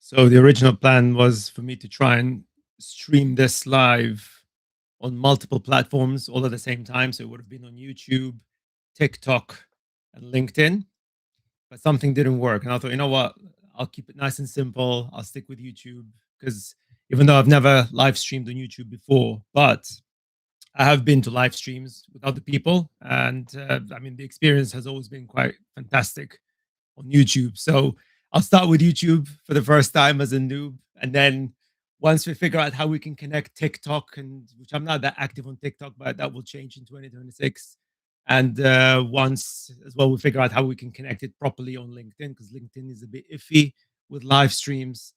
So the original plan was for me to try and stream this live on multiple platforms all at the same time. So it would have been on YouTube, TikTok, and LinkedIn. But something didn't work. And I thought, you know what? I'll keep it nice and simple. I'll stick with YouTube because even though I've never live streamed on YouTube before, but I have been to live streams with other people. And I mean, the experience has always been quite fantastic on YouTube. So I'll start with YouTube for the first time as a noob. And then once we figure out how we can connect TikTok, and which I'm not that active on TikTok, but that will change in 2026. And once as well, we figure out how we can connect it properly on LinkedIn, because LinkedIn is a bit iffy with live streams.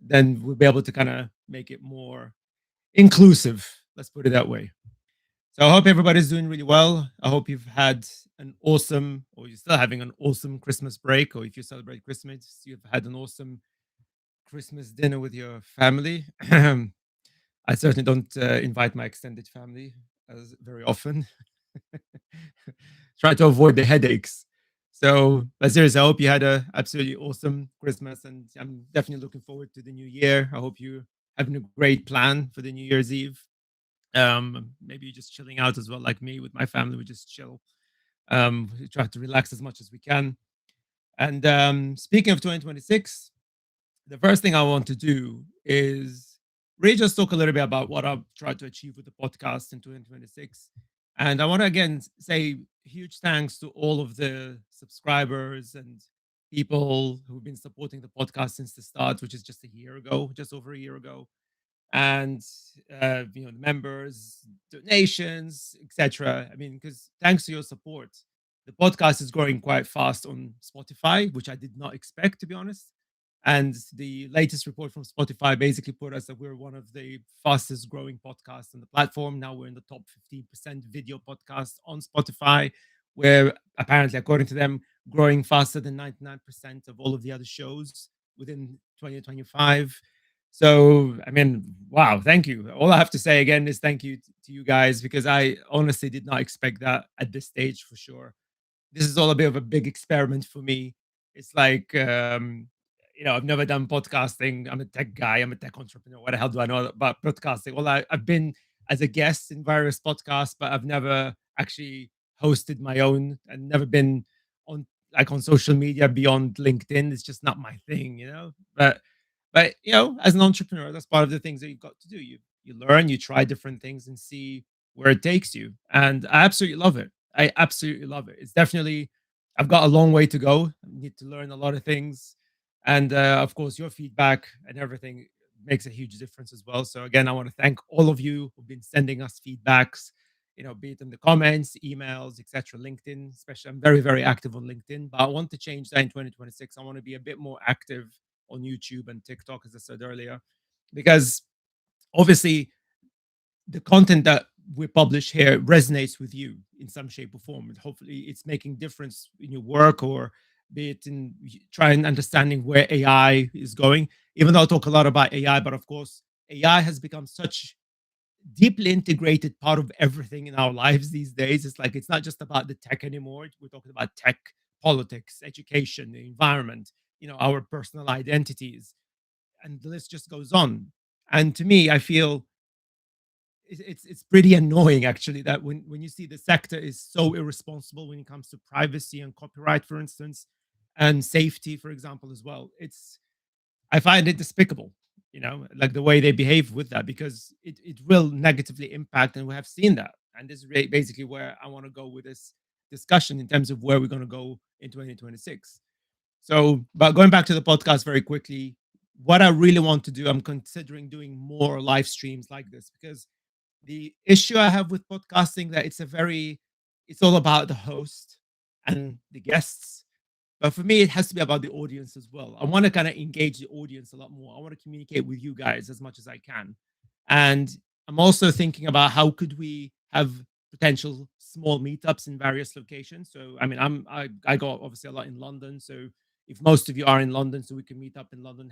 Then we'll be able to kind of make it more inclusive. Let's put it that way. So I hope everybody's doing really well. I hope you've had an awesome, or you're still having an awesome Christmas break, or if you celebrate Christmas, you've had an awesome Christmas dinner with your family. I certainly don't invite my extended family as very often. Try to avoid the headaches. So, but seriously, I hope you had a absolutely awesome Christmas, and I'm definitely looking forward to the new year. I hope you're having a great plan for the New Year's Eve. Maybe just chilling out as well, like me with my family. We just chill. We try to relax as much as we can. And speaking of 2026, the first thing I want to do is really just talk a little bit about what I've tried to achieve with the podcast in 2026. And I want to again say huge thanks to all of the subscribers and people who've been supporting the podcast since the start, which is just a year ago, just over a year ago. And the members, donations, etc. I mean, because thanks to your support, the podcast is growing quite fast on Spotify, which I did not expect, to be honest. And the latest report from Spotify basically put us that we're one of the fastest growing podcasts on the platform. Now we're in the top 15% video podcast on Spotify. We're apparently, according to them, growing faster than 99% of all of the other shows within 2025. So, I mean, wow, thank you. All I have to say again is thank you to you guys, because I honestly did not expect that at this stage for sure. This is all a bit of a big experiment for me. It's like, I've never done podcasting. I'm a tech guy, I'm a tech entrepreneur. What the hell do I know about podcasting? Well, I've been as a guest in various podcasts, but I've never actually hosted my own and never been on on social media beyond LinkedIn. It's just not my thing. But as an entrepreneur, that's part of the things that you've got to do. You learn, you try different things and see where it takes you. And I absolutely love it. I absolutely love it. It's definitely I've got a long way to go. I need to learn a lot of things. And of course, your feedback and everything makes a huge difference as well. So again, I want to thank all of you who've been sending us feedbacks, be it in the comments, emails, etc. LinkedIn, especially. I'm very, very active on LinkedIn, but I want to change that in 2026. I want to be a bit more active on YouTube and TikTok, as I said earlier, because obviously the content that we publish here resonates with you in some shape or form, and hopefully it's making difference in your work, or be it in trying understanding where AI is going. Even though I talk a lot about AI, but of course AI has become such deeply integrated part of everything in our lives these days. It's like it's not just about the tech anymore. We're talking about tech, politics, education, the environment, our personal identities, and the list just goes on. And to me, I feel it's pretty annoying actually that when you see the sector is so irresponsible when it comes to privacy and copyright, for instance, and safety, for example, as well. I find it despicable, like the way they behave with that, because it will negatively impact, and we have seen that. And this is basically where I want to go with this discussion in terms of where we're going to go in 2026. So, but going back to the podcast very quickly, what I really want to do, I'm considering doing more live streams like this, because the issue I have with podcasting that it's all about the host and the guests. But for me, it has to be about the audience as well. I want to kind of engage the audience a lot more. I want to communicate with you guys as much as I can. And I'm also thinking about how could we have potential small meetups in various locations. So I mean, I go obviously a lot in London. So if most of you are in London, so we can meet up in London,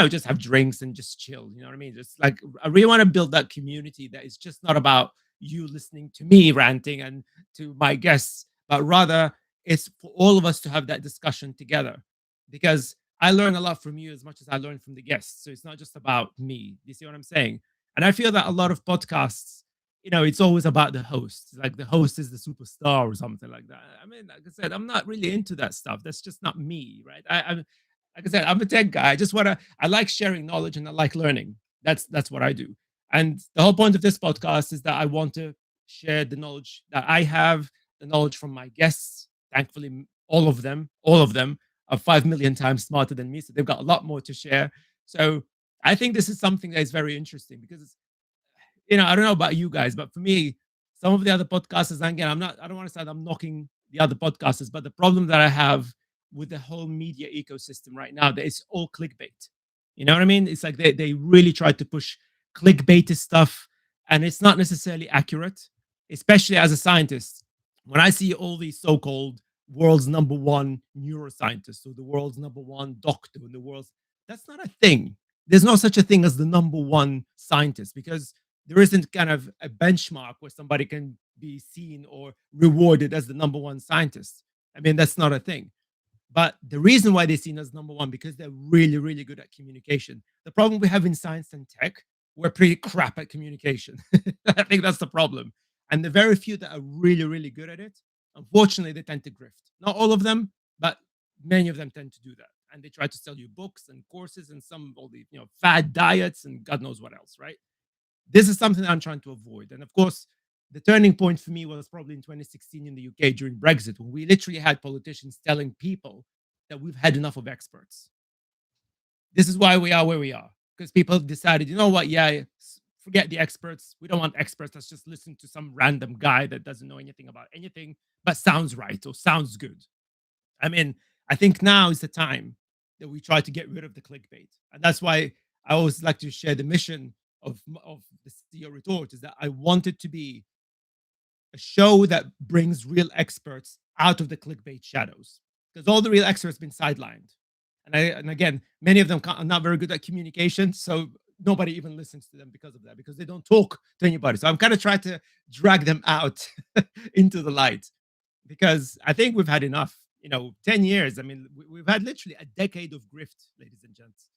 just have drinks and just chill. You know what I mean? Just like I really want to build that community that is just not about you listening to me ranting and to my guests, but rather it's for all of us to have that discussion together. Because I learn a lot from you as much as I learn from the guests. So it's not just about me. You see what I'm saying? And I feel that a lot of podcasts, it's always about the host. Like the host is the superstar or something like that. I mean, like I said, I'm not really into that stuff. That's just not me, right? I'm like I said, I'm a tech guy. I just wanna I like sharing knowledge and I like learning. That's what I do. And the whole point of this podcast is that I want to share the knowledge that I have, the knowledge from my guests. Thankfully, all of them are 5 million times smarter than me. So they've got a lot more to share. So I think this is something that is very interesting because I don't know about you guys, but for me, some of the other podcasters, and again, I don't want to say that I'm knocking the other podcasters, but the problem that I have with the whole media ecosystem right now, that it's all clickbait. You know what I mean? It's like they really try to push clickbait stuff, and it's not necessarily accurate, especially as a scientist. When I see all these so-called world's number one neuroscientist or the world's number one doctor in the world, that's not a thing. There's no such a thing as the number one scientist because there isn't kind of a benchmark where somebody can be seen or rewarded as the number one scientist. I mean, that's not a thing. But the reason why they're seen as number one because they're really, really good at communication. The problem we have in science and tech, we're pretty crap at communication. I think that's the problem. And the very few that are really, really good at it, unfortunately, they tend to grift. Not all of them, but many of them tend to do that. And they try to sell you books and courses and some all the fad diets and God knows what else, right? This is something that I'm trying to avoid. And of course, the turning point for me was probably in 2016 in the UK during Brexit, when we literally had politicians telling people that we've had enough of experts. This is why we are where we are, because people decided, you know what, yeah, forget the experts. We don't want experts. Let's just listen to some random guy that doesn't know anything about anything, but sounds right or sounds good. I mean, I think now is the time that we try to get rid of the clickbait. And that's why I always like to share the mission of the CEO Retort is that I want it to be a show that brings real experts out of the clickbait shadows because all the real experts have been sidelined. And again, many of them are not very good at communication. So nobody even listens to them because of that, because they don't talk to anybody. So I'm kind of trying to drag them out into the light because I think we've had enough. 10 years. I mean, we've had literally a decade of grift, ladies and gents,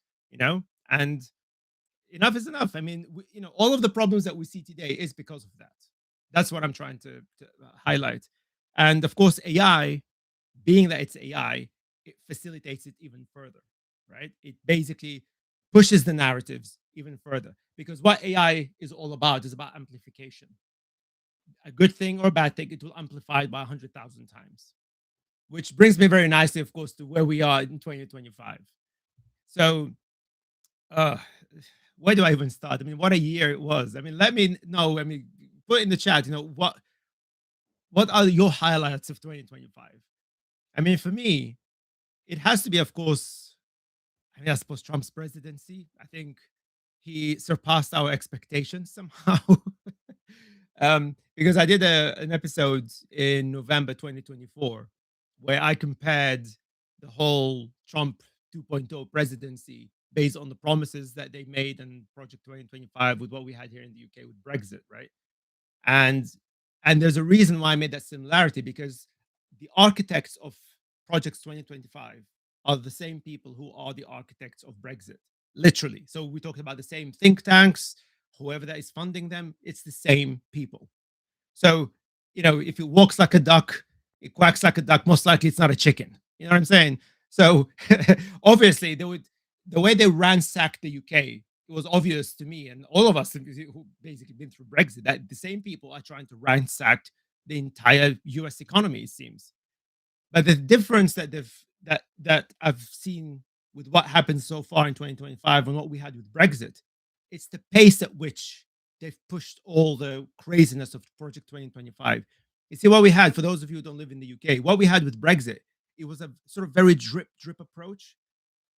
and enough is enough. I mean, all of the problems that we see today is because of that. That's what I'm trying to highlight. And of course, AI, being that it's AI, it facilitates it even further, right? It basically pushes the narratives even further because what AI is all about is about amplification. A good thing or a bad thing, it will amplify it by 100,000 times, which brings me very nicely, of course, to where we are in 2025. So, uh, where do I even start? I mean, what a year it was. I mean, let me know. I mean, put in the chat, what are your highlights of 2025? I mean, for me, it has to be, of course, I suppose Trump's presidency. I think he surpassed our expectations somehow. Because I did an episode in November 2024 where I compared the whole Trump 2.0 presidency based on the promises that they made in Project 2025 with what we had here in the UK with Brexit, right? And and there's a reason why I made that similarity because the architects of Projects 2025 are the same people who are the architects of Brexit, literally. So we talked about the same think tanks, whoever that is funding them, it's the same people. So, if it walks like a duck, it quacks like a duck, most likely it's not a chicken. You know what I'm saying? So obviously the way they ransacked the UK, it was obvious to me and all of us who basically been through Brexit that the same people are trying to ransack the entire US economy, it seems. But the difference that I've seen with what happened so far in 2025 and what we had with Brexit, it's the pace at which they've pushed all the craziness of Project 2025. You see what we had for those of you who don't live in the UK, what we had with Brexit, it was a sort of very drip approach.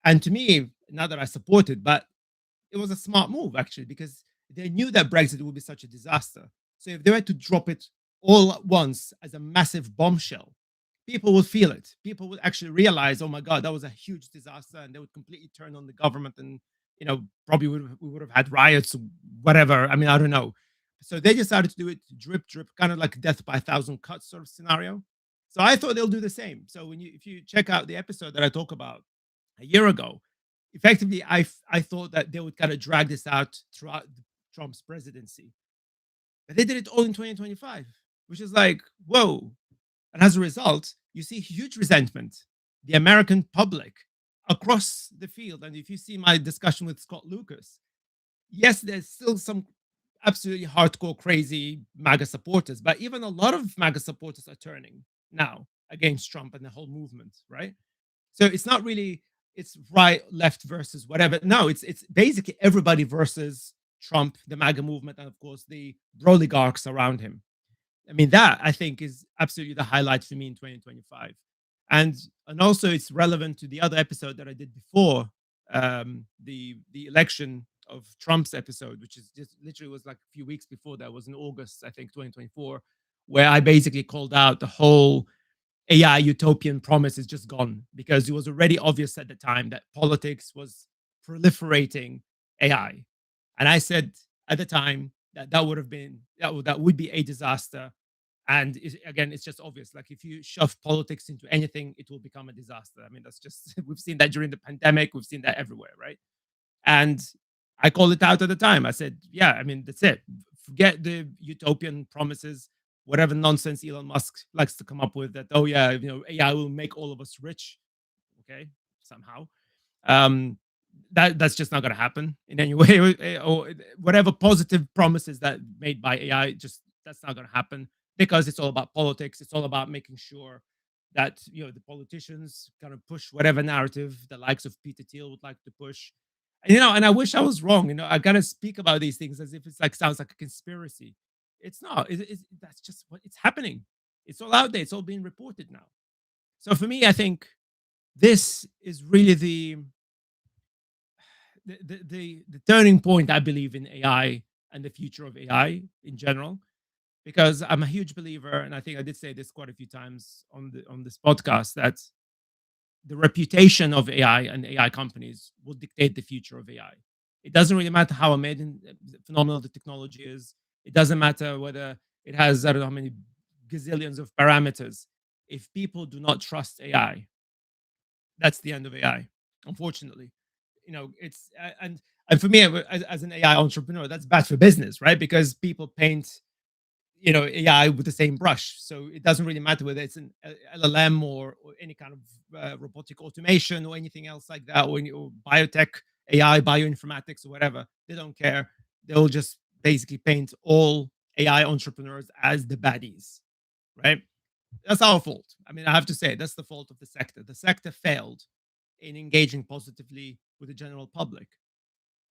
And to me, not that I support it, but it was a smart move actually because they knew that Brexit would be such a disaster. So if they were to drop it all at once as a massive bombshell, people would feel it. People would actually realize, oh my God, that was a huge disaster, and they would completely turn on the government, and probably we would have had riots, or whatever. I mean, I don't know. So they decided to do it drip, drip, kind of like death by a thousand cuts sort of scenario. So I thought they'll do the same. So if you check out the episode that I talk about a year ago. Effectively, I thought that they would kind of drag this out throughout Trump's presidency, but they did it all in 2025, which is like, whoa. And as a result, you see huge resentment, the American public across the field. And if you see my discussion with Scott Lucas, yes, there's still some absolutely hardcore, crazy MAGA supporters, but even a lot of MAGA supporters are turning now against Trump and the whole movement, right? So it's not really it's right, left versus whatever. No, it's basically everybody versus Trump, the MAGA movement, and of course the oligarchs around him. I mean, that I think is absolutely the highlight for me in 2025. And also it's relevant to the other episode that I did before the election of Trump's episode, which is just literally was like a few weeks before that, was in August, I think, 2024, where I basically called out the whole AI utopian promise is just gone because it was already obvious at the time that politics was proliferating AI. And I said at the time that that would have been that would be a disaster. And again, it's just obvious. Like if you shove politics into anything, it will become a disaster. I mean, that's just we've seen that during the pandemic. We've seen that everywhere, right? And I called it out at the time. I said, yeah, I mean, that's it. Forget the utopian promises, whatever nonsense Elon Musk likes to come up with that, oh, yeah, AI will make all of us rich. Okay, somehow. Um, that's just not going to happen in any way. Or whatever positive promises that made by AI, just that's not going to happen because it's all about politics. It's all about making sure that the politicians kind of push whatever narrative the likes of Peter Thiel would like to push. And I wish I was wrong. I gotta speak about these things as if it's like sounds like a conspiracy. It's not. That's just what it's happening. It's all out there. It's all being reported now. So for me, I think this is really the turning point. I believe in AI and the future of AI in general, because I'm a huge believer, and I think I did say this quite a few times on this podcast that the reputation of AI and AI companies will dictate the future of AI. It doesn't really matter how amazing, phenomenal the technology is. It doesn't matter whether it has, I don't know how many gazillions of parameters. If people do not trust AI, that's the end of AI, unfortunately. It's and for me as an AI entrepreneur, that's bad for business, right? Because people paint AI with the same brush. So it doesn't really matter whether it's an LLM or any kind of robotic automation or anything else like that, or biotech, AI, bioinformatics, or whatever. They don't care. They'll just basically paint all AI entrepreneurs as the baddies, right? That's our fault. I mean, I have to say, that's the fault of the sector. The sector failed in engaging positively with the general public.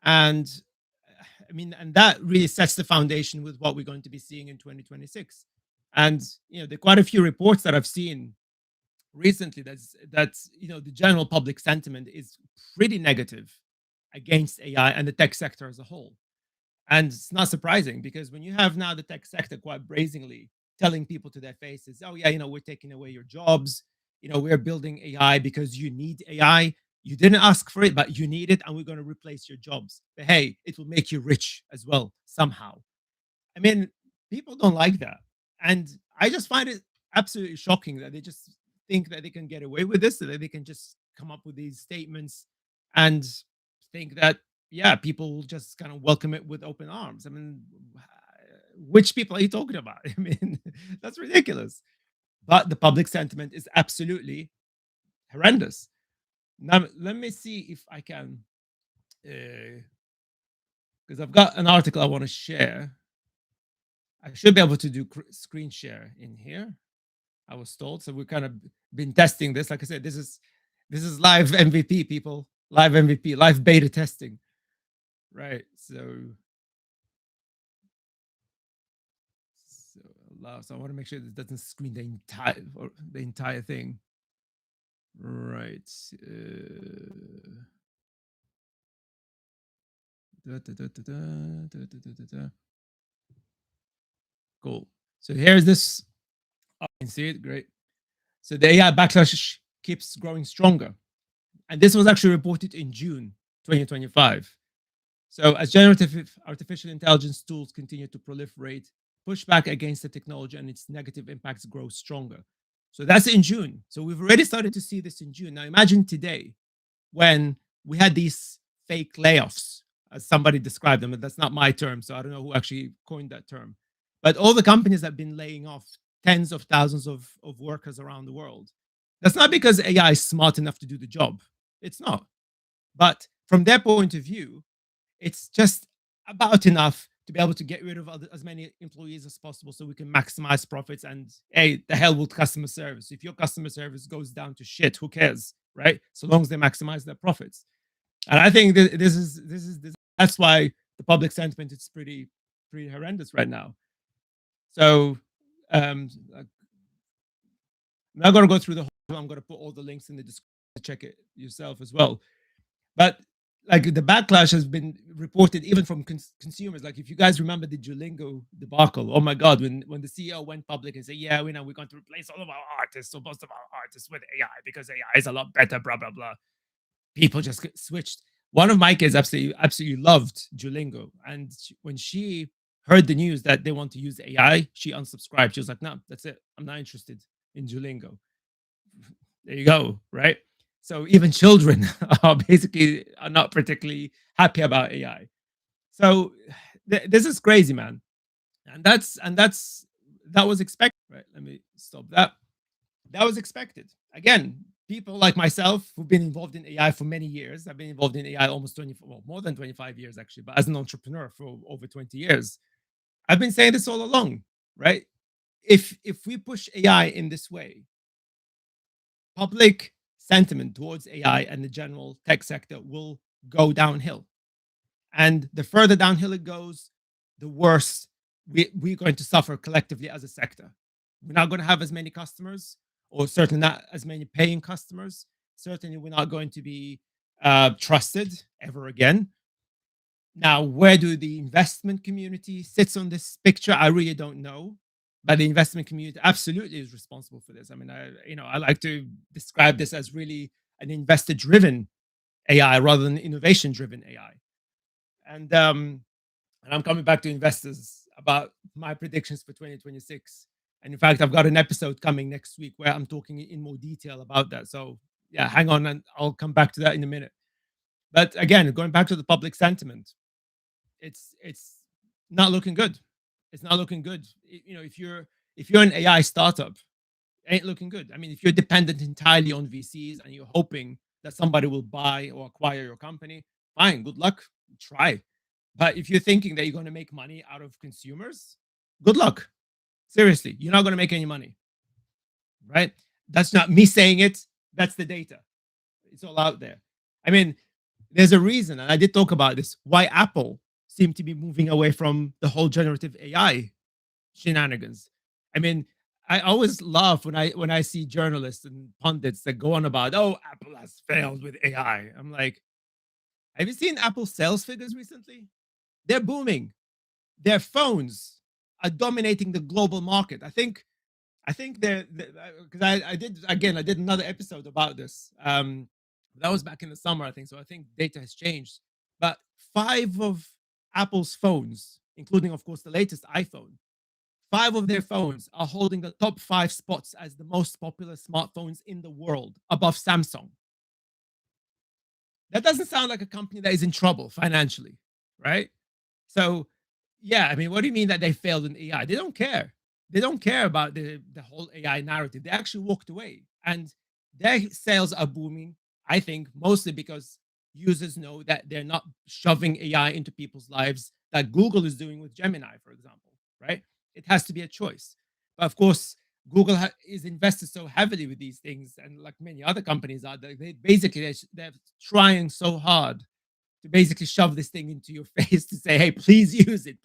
And I mean, and that really sets the foundation with what we're going to be seeing in 2026. And there are quite a few reports that I've seen recently that's the general public sentiment is pretty negative against AI and the tech sector as a whole. And it's not surprising because when you have now the tech sector quite brazenly telling people to their faces, oh, yeah, we're taking away your jobs. We're building AI because you need AI. You didn't ask for it, but you need it, and we're going to replace your jobs. But hey, it will make you rich as well, somehow. I mean, people don't like that. And I just find it absolutely shocking that they just think that they can get away with this, so that they can just come up with these statements and think that, yeah, people will just kind of welcome it with open arms. I mean, which people are you talking about? I mean, that's ridiculous. But the public sentiment is absolutely horrendous. Now, let me see if I can, because I've got an article I want to share. I should be able to do screen share in here. I was told. So we've kind of been testing this. Like I said, this is live MVP, people. Live MVP, live beta testing. Right. So I want to make sure this doesn't screen the entire thing. Right. Cool. So here's this. I can see it. Great. So the AI backlash keeps growing stronger. And this was actually reported in June 2025. So as generative artificial intelligence tools continue to proliferate, pushback against the technology and its negative impacts grow stronger. So that's in June. So we've already started to see this in June. Now imagine today. when we had these fake layoffs, as somebody described them. And that's not my term, so I don't know who actually coined that term. But all the companies have been laying off tens of thousands of workers around the world. That's not because AI is smart enough to do the job. It's not. But from their point of view, it's just about enough to be able to get rid of as many employees as possible so we can maximize profits. And hey, the hell with customer service. If your customer service goes down to shit, who cares, right? So long as they maximize their profits. And I think that's why the public sentiment is pretty horrendous right now. So I'm not going to go through the whole. I'm going to put all the links in the description to check it yourself as well. But like the backlash has been reported even from consumers. Like if you guys remember the Duolingo debacle, oh my god, when the CEO went public and said, "Yeah, we know we're going to replace all of our artists, or most of our artists, with AI because AI is a lot better," blah blah blah. People just switched. One of my kids absolutely loved Duolingo, and when she heard the news that they want to use AI, she unsubscribed. She was like, "No, that's it. I'm not interested in Duolingo." There you go, right? So even children are not particularly happy about AI. So this is crazy, man, and that was expected, right? Let me stop that. That was expected. Again, people like myself who've been involved in AI for many years. I've been involved in AI almost 20, well, more than 25 years actually, but as an entrepreneur for over 20 years. I've been saying this all along, right? If we push AI in this way, public sentiment towards AI and the general tech sector will go downhill. And the further downhill it goes, the worse we're going to suffer collectively as a sector. We're not going to have as many customers, or certainly not as many paying customers. Certainly, we're not going to be trusted ever again. Now, where do the investment community sits on this picture? I really don't know. But the investment community absolutely is responsible for this. I mean, I like to describe this as really an investor-driven AI rather than innovation-driven AI. And I'm coming back to investors about my predictions for 2026. And in fact, I've got an episode coming next week where I'm talking in more detail about that. So yeah, hang on, and I'll come back to that in a minute. But again, going back to the public sentiment, it's not looking good. It's not looking good. If you're an AI startup, it ain't looking good. I mean, if you're dependent entirely on VCs and you're hoping that somebody will buy or acquire your company, fine, good luck, try. But if you're thinking that you're going to make money out of consumers, good luck. Seriously, you're not going to make any money, right? That's not me saying it. That's the data. It's all out there. I mean, there's a reason, and I did talk about this, why Apple seemed to be moving away from the whole generative AI shenanigans. I mean, I always laugh when I see journalists and pundits that go on about, oh, Apple has failed with AI. I'm like, have you seen Apple sales figures recently? They're booming. Their phones are dominating the global market. I think they're because I did another episode about this. That was back in the summer, I think. So I think data has changed. But 5 of Apple's phones, including of course the latest iPhone, 5 of their phones are holding the top 5 spots as the most popular smartphones in the world, above Samsung. That doesn't sound like a company that is in trouble financially, right? So, yeah, I mean, what do you mean that they failed in AI? They don't care. They don't care about the whole AI narrative. They actually walked away, and their sales are booming. I think mostly because users know that they're not shoving AI into people's lives that Google is doing with Gemini, for example, right? It has to be a choice. But of course, Google is invested so heavily with these things, and like many other companies are, they're trying so hard to basically shove this thing into your face to say, hey, please use it,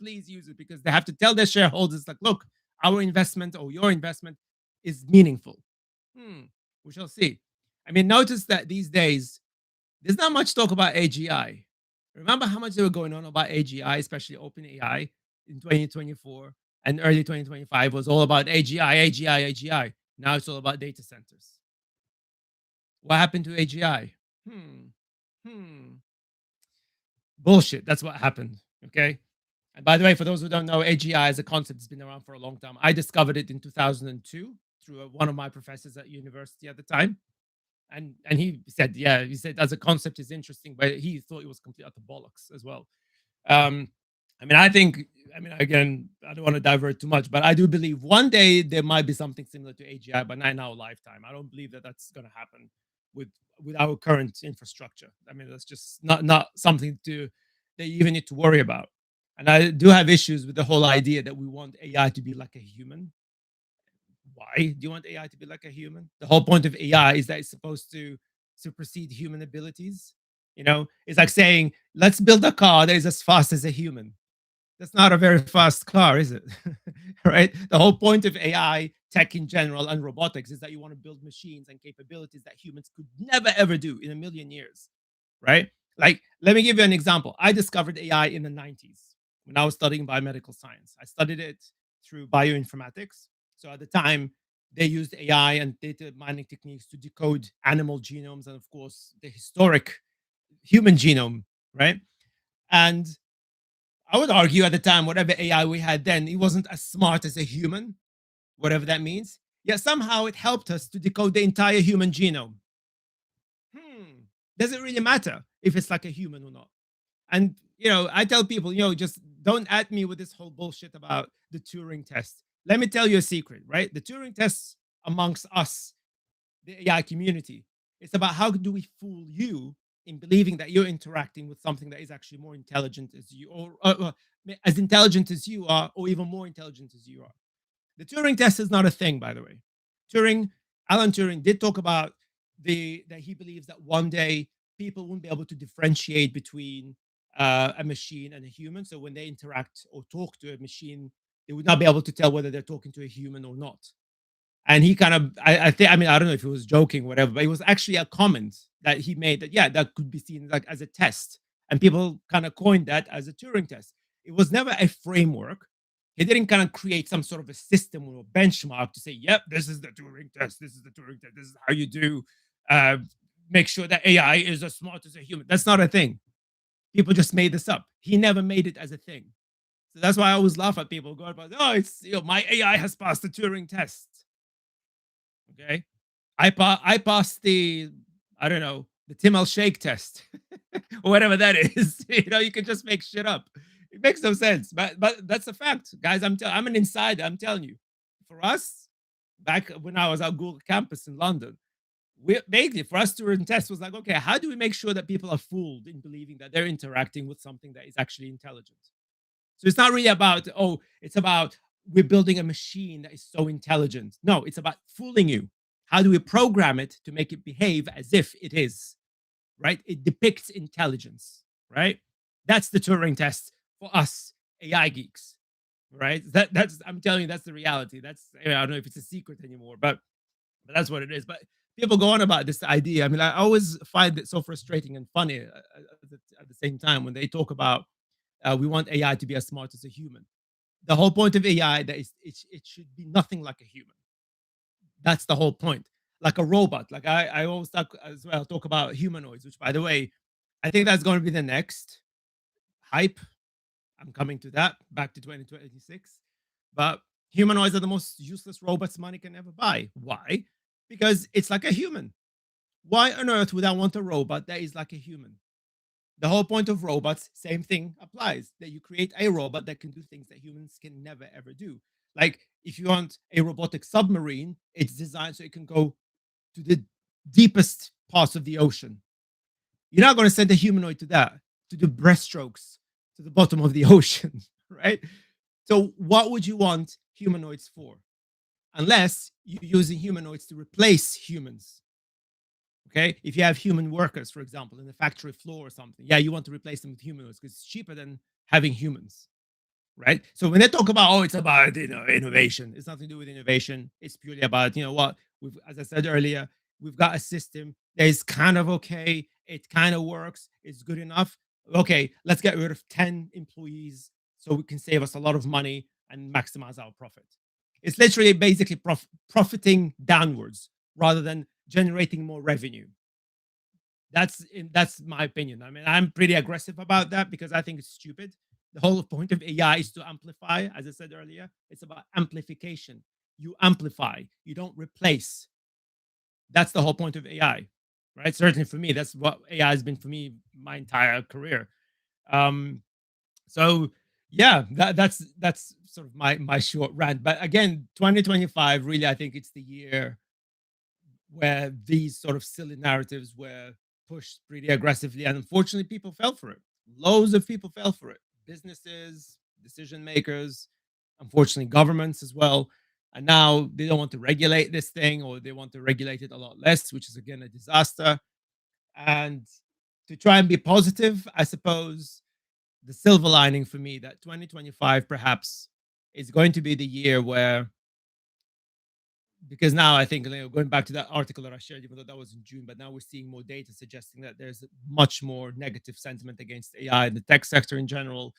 because they have to tell their shareholders, like, look, our investment or your investment is meaningful. We shall see. I mean, notice that these days, there's not much talk about AGI. Remember how much they were going on about AGI, especially OpenAI in 2024 and early 2025 was all about AGI, AGI, AGI. Now it's all about data centers. What happened to AGI? Bullshit. That's what happened. Okay. And by the way, for those who don't know, AGI as a concept has been around for a long time. I discovered it in 2002 through one of my professors at university at the time. And he said, yeah, he said as a concept is interesting, but he thought it was complete utter bollocks as well. Um, I mean, I think, I mean, again, I don't want to divert too much, but I do believe one day there might be something similar to AGI, but not in our lifetime. I don't believe that that's going to happen with with our current infrastructure. I mean, that's just not something to that you even need to worry about. And I do have issues with the whole idea that we want AI to be like a human. Why do you want AI to be like a human? The whole point of AI is that it's supposed to supersede human abilities. You know, it's like saying, let's build a car that is as fast as a human. That's not a very fast car, is it? Right? The whole point of AI, tech in general, and robotics is that you want to build machines and capabilities that humans could never ever do in a million years, right? Like, let me give you an example. I discovered AI in the 90s when I was studying biomedical science. I studied it through bioinformatics. So at the time, they used AI and data mining techniques to decode animal genomes and, of course, the historic human genome, right? And I would argue at the time, whatever AI we had then, it wasn't as smart as a human, whatever that means. Yet somehow it helped us to decode the entire human genome. Does it really matter if it's like a human or not? And I tell people, just don't at me with this whole bullshit about the Turing test. Let me tell you a secret, right? The Turing tests amongst us, the AI community, it's about how do we fool you in believing that you're interacting with something that is actually more intelligent as you, or as intelligent as you are, or even more intelligent as you are. The Turing test is not a thing, by the way. Turing, Alan Turing, did talk about that he believes that one day people won't be able to differentiate between a machine and a human. So when they interact or talk to a machine, they would not be able to tell whether they're talking to a human or not. And he kind of, I think, I mean, I don't know if he was joking, or whatever, but it was actually a comment that he made that, yeah, that could be seen like as a test. And people kind of coined that as a Turing test. It was never a framework. He didn't kind of create some sort of a system or a benchmark to say, yep, this is the Turing test. This is the Turing test. This is how you do uh, make sure that AI is as smart as a human. That's not a thing. People just made this up. He never made it as a thing. So that's why I always laugh at people going, oh, it's, my AI has passed the Turing test. Okay. I passed the, I don't know, the Tim El-Sheikh test or whatever that is. You can just make shit up. It makes no sense, but that's a fact, guys. I'm an insider. I'm telling you. For us, back when I was at Google campus in London, we basically, for us, Turing test was like, okay, how do we make sure that people are fooled in believing that they're interacting with something that is actually intelligent? So it's not really about, oh, it's about we're building a machine that is so intelligent. No, it's about fooling you. How do we program it to make it behave as if it is, right? It depicts intelligence, right? That's the Turing test for us AI geeks, right? That's I'm telling you, that's the reality. I don't know if it's a secret anymore, but that's what it is. But people go on about this idea. I mean, I always find it so frustrating and funny at the same time when they talk about we want AI to be as smart as a human. The whole point of AI that is it should be nothing like a human. That's the whole point. Like a robot. Like I always talk about humanoids, which by the way, I think that's going to be the next hype. I'm coming to that back to 2026. But humanoids are the most useless robots money can ever buy. Why? Because it's like a human. Why on earth would I want a robot that is like a human? The whole point of robots, same thing applies. That you create a robot that can do things that humans can never ever do. Like if you want a robotic submarine, it's designed so it can go to the deepest parts of the ocean. You're not going to send a humanoid to that, to do breaststrokes to the bottom of the ocean, right? So what would you want humanoids for? Unless you're using humanoids to replace humans. Okay, if you have human workers, for example, in the factory floor or something, yeah, you want to replace them with humanoids because it's cheaper than having humans, right? So when they talk about, oh, it's about innovation, it's nothing to do with innovation. It's purely about what we've, as I said earlier, we've got a system that is kind of okay. It kind of works. It's good enough. Okay, let's get rid of 10 employees so we can save us a lot of money and maximize our profit. It's literally basically profiting downwards rather than generating more revenue. That's my opinion. I mean, I'm pretty aggressive about that because I think it's stupid. The whole point of AI is to amplify, as I said earlier. It's about amplification. You amplify, you don't replace. That's the whole point of AI. right? Certainly for me, that's what AI has been for me my entire career. Um, so yeah, that's sort of my short rant. But again, 2025 really, I think it's the year where these sort of silly narratives were pushed pretty aggressively, and unfortunately, people fell for it. Loads of people fell for it. Businesses, decision makers, unfortunately, governments as well. And now they don't want to regulate this thing, or they want to regulate it a lot less, which is again a disaster. And to try and be positive, I suppose the silver lining for me that 2025 perhaps is going to be the year where, because now I think, going back to that article that I shared, even though that was in June, but now we're seeing more data suggesting that there's much more negative sentiment against AI in the tech sector in general.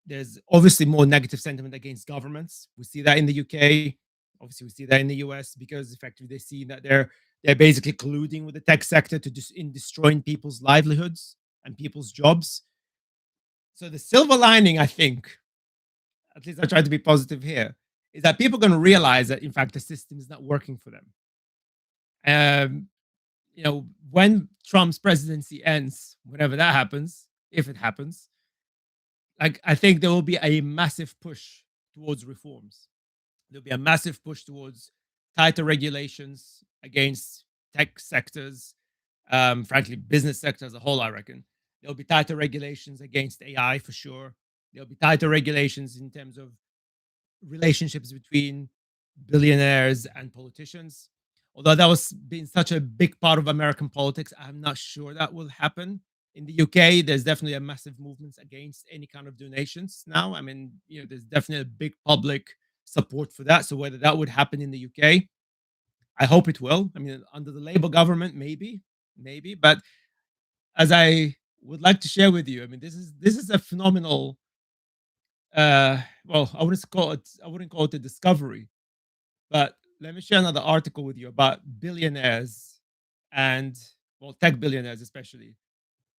There's obviously more negative sentiment against governments. We see that in the UK. Obviously, we see that in the US because effectively they see that they're basically colluding with the tech sector to in destroying people's livelihoods and people's jobs. So the silver lining, I think, at least I try to be positive here, is that people are going to realize that in fact the system is not working for them. Um, when Trump's presidency ends, whenever that happens, if it happens, like I think there will be a massive push towards reforms. There'll be a massive push towards tighter regulations against tech sectors, frankly, business sector as a whole, I reckon. There'll be tighter regulations against AI for sure. There'll be tighter regulations in terms of relationships between billionaires and politicians. Although that was been such a big part of American politics, I'm not sure that will happen. In the UK, there's definitely a massive movement against any kind of donations now. I mean, there's definitely a big public support for that. So whether that would happen in the UK, I hope it will. I mean, under the Labour government, maybe. But as I would like to share with you, I mean, this is a phenomenal. Well, I wouldn't call it a discovery, but let me share another article with you about billionaires and, well, tech billionaires especially,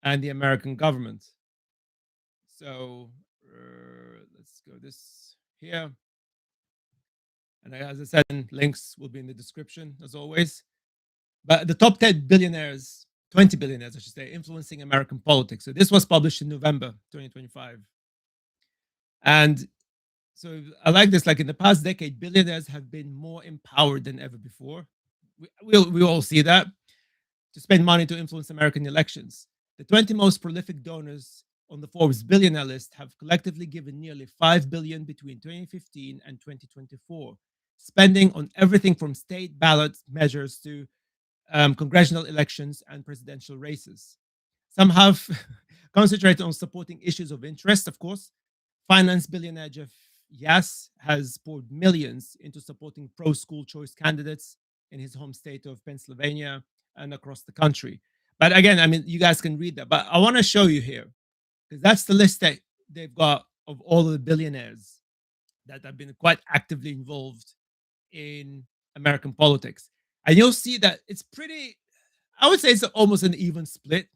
and the American government. So let's go this here. And as I said, links will be in the description as always. But the top 10 billionaires, 20 billionaires, I should say, influencing American politics. So this was published in November 2025. And so I like this. Like in the past decade, billionaires have been more empowered than ever before. We all see that, to spend money to influence American elections. The 20 most prolific donors on the Forbes billionaire list have collectively given nearly 5 billion between 2015 and 2024, spending on everything from state ballot measures to congressional elections and presidential races. Some have concentrated on supporting issues of interest, of course. Finance billionaire Jeff Yass has poured millions into supporting pro school choice candidates in his home state of Pennsylvania and across the country. But again, I mean, you guys can read that. But I want to show you here, because that's the list that they've got of all of the billionaires that have been quite actively involved in American politics. And you'll see that it's pretty, I would say it's almost an even split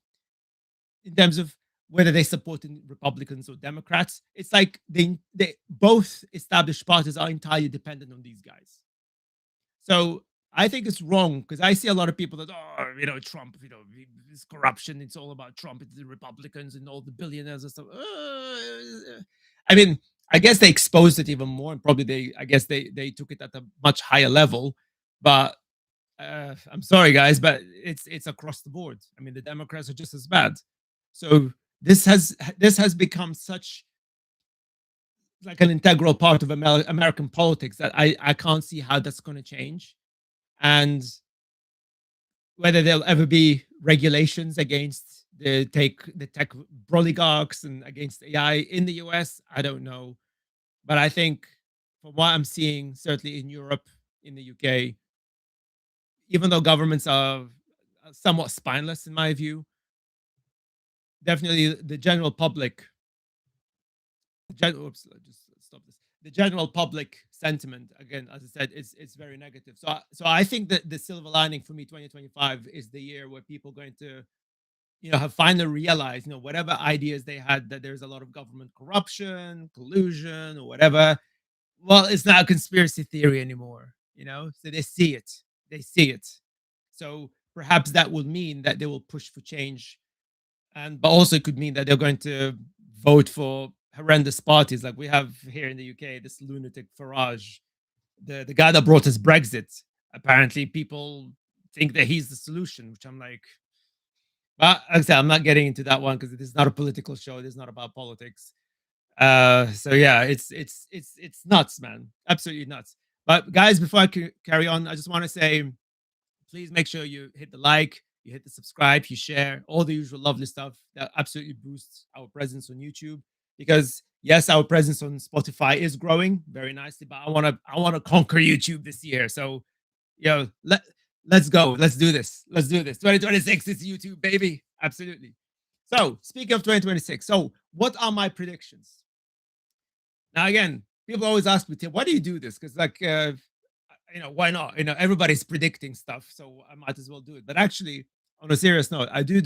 in terms of whether they support Republicans or Democrats. It's like they both established parties are entirely dependent on these guys. So I think it's wrong because I see a lot of people that, Trump, this corruption, it's all about Trump, it's the Republicans and all the billionaires and stuff. I mean, I guess they exposed it even more, and probably they took it at a much higher level. But I'm sorry, guys, but it's across the board. I mean, the Democrats are just as bad. So this has become such like an integral part of American politics that I can't see how that's going to change, and whether there'll ever be regulations against the tech oligarchs and against AI in the US. I don't know, but I think from what I'm seeing, certainly in Europe, in the UK, even though governments are somewhat spineless in my view, definitely the general public, oops, just stop this. The general public sentiment, again, as I said, it's very negative. So I think that the silver lining for me, 2025, is the year where people are going to, have finally realized, whatever ideas they had that there's a lot of government corruption, collusion, or whatever. Well, it's not a conspiracy theory anymore. So they see it. They see it. So perhaps that will mean that they will push for change, and but also it could mean that they're going to vote for horrendous parties like we have here in the UK. This lunatic Farage, the guy that brought us Brexit. Apparently, people think that he's the solution, which I'm like, but like I said, I'm not getting into that one because this is not a political show. This is not about politics. So yeah, it's nuts, man. Absolutely nuts. But guys, before I carry on, I just want to say, please make sure you hit the like, you hit the subscribe, you share all the usual lovely stuff that absolutely boosts our presence on YouTube. Because yes, our presence on Spotify is growing very nicely, but I want to conquer YouTube this year. So let's go, let's do this, 2026 is YouTube, baby. Absolutely. So speaking of 2026, so what are my predictions? Now, again, people always ask me, Tim, why do you do this? Because, like, why not? Everybody's predicting stuff, so I might as well do it. But actually, on a serious note, I do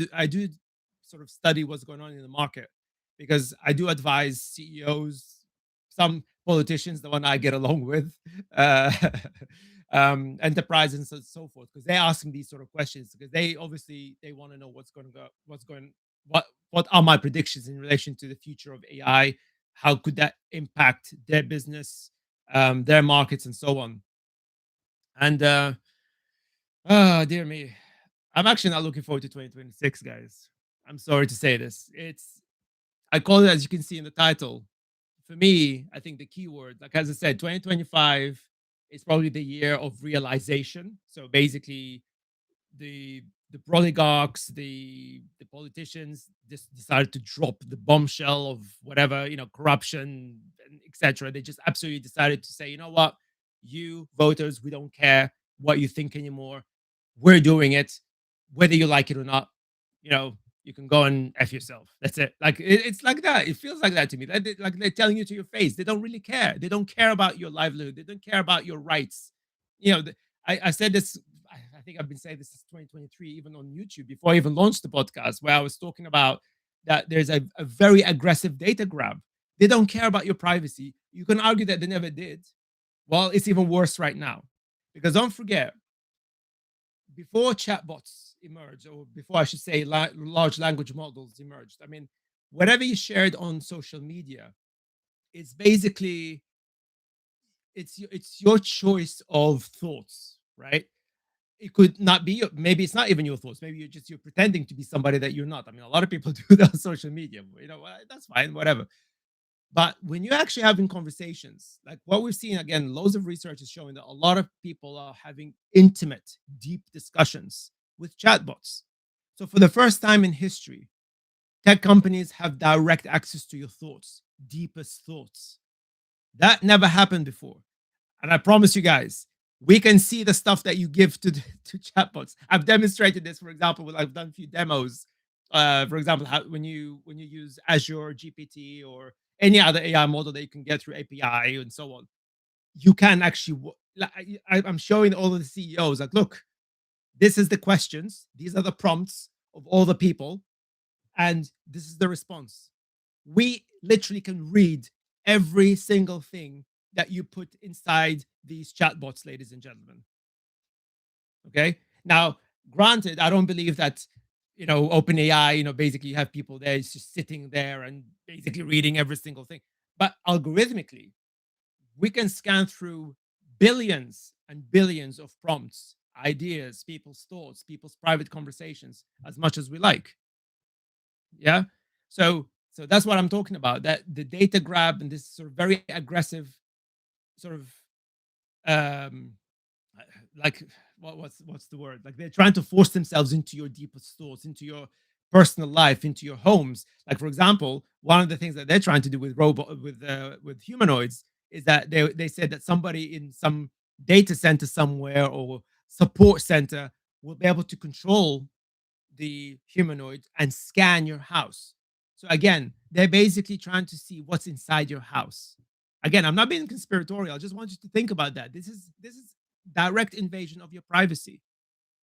sort of study what's going on in the market because I do advise CEOs, some politicians, the one I get along with, uh, enterprises, and so forth, because they ask me these sort of questions because they obviously they want to know what are my predictions in relation to the future of AI, how could that impact their business, their markets, and so on. And oh dear me, I'm actually not looking forward to 2026, guys. I'm sorry to say this. I call it, as you can see in the title. For me, I think the keyword, like as I said, 2025 is probably the year of realization. So basically, the the oligarchs, the politicians just decided to drop the bombshell of whatever, corruption, etc. They just absolutely decided to say, you know what, you voters, we don't care what you think anymore. We're doing it, whether you like it or not. You know, you can go and f yourself. That's it. Like it's like that. It feels like that to me. Like they're telling you to your face. They don't really care. They don't care about your livelihood. They don't care about your rights. You know, I said this. I think I've been saying this since 2023, even on YouTube, before I even launched the podcast, where I was talking about that there's a very aggressive data grab. They don't care about your privacy. You can argue that they never did. Well, it's even worse right now. Because don't forget, before chatbots emerged, or before I should say large language models emerged, I mean, whatever you shared on social media, it's basically it's your choice of thoughts, right? It could not be maybe it's not even your thoughts. Maybe you're pretending to be somebody that you're not. I mean, a lot of people do that on social media. That's fine, whatever. But when you're actually having conversations, like what we've seen, again, loads of research is showing that a lot of people are having intimate, deep discussions with chatbots. So for the first time in history, tech companies have direct access to your thoughts, deepest thoughts. That never happened before. And I promise you guys, we can see the stuff that you give to to chatbots. I've demonstrated this, for example, I've done a few demos. For example, when you use Azure GPT or any other AI model that you can get through API and so on, you can actually. Like, I'm showing all of the CEOs like, look, this is the questions, these are the prompts of all the people, and this is the response. We literally can read every single thing that you put inside these chatbots, ladies and gentlemen. Okay. Now, granted, I don't believe that, OpenAI, basically you have people there just sitting there and basically reading every single thing. But algorithmically, we can scan through billions and billions of prompts, ideas, people's thoughts, people's private conversations as much as we like. Yeah. So that's what I'm talking about. That the data grab and this sort of very aggressive sort of um like what's the word? Like they're trying to force themselves into your deepest thoughts, into your personal life, into your homes. Like for example, one of the things that they're trying to do with with humanoids is that they said that somebody in some data center somewhere or support center will be able to control the humanoid and scan your house. So again, they're basically trying to see what's inside your house. Again, I'm not being conspiratorial. I just want you to think about that. This is direct invasion of your privacy.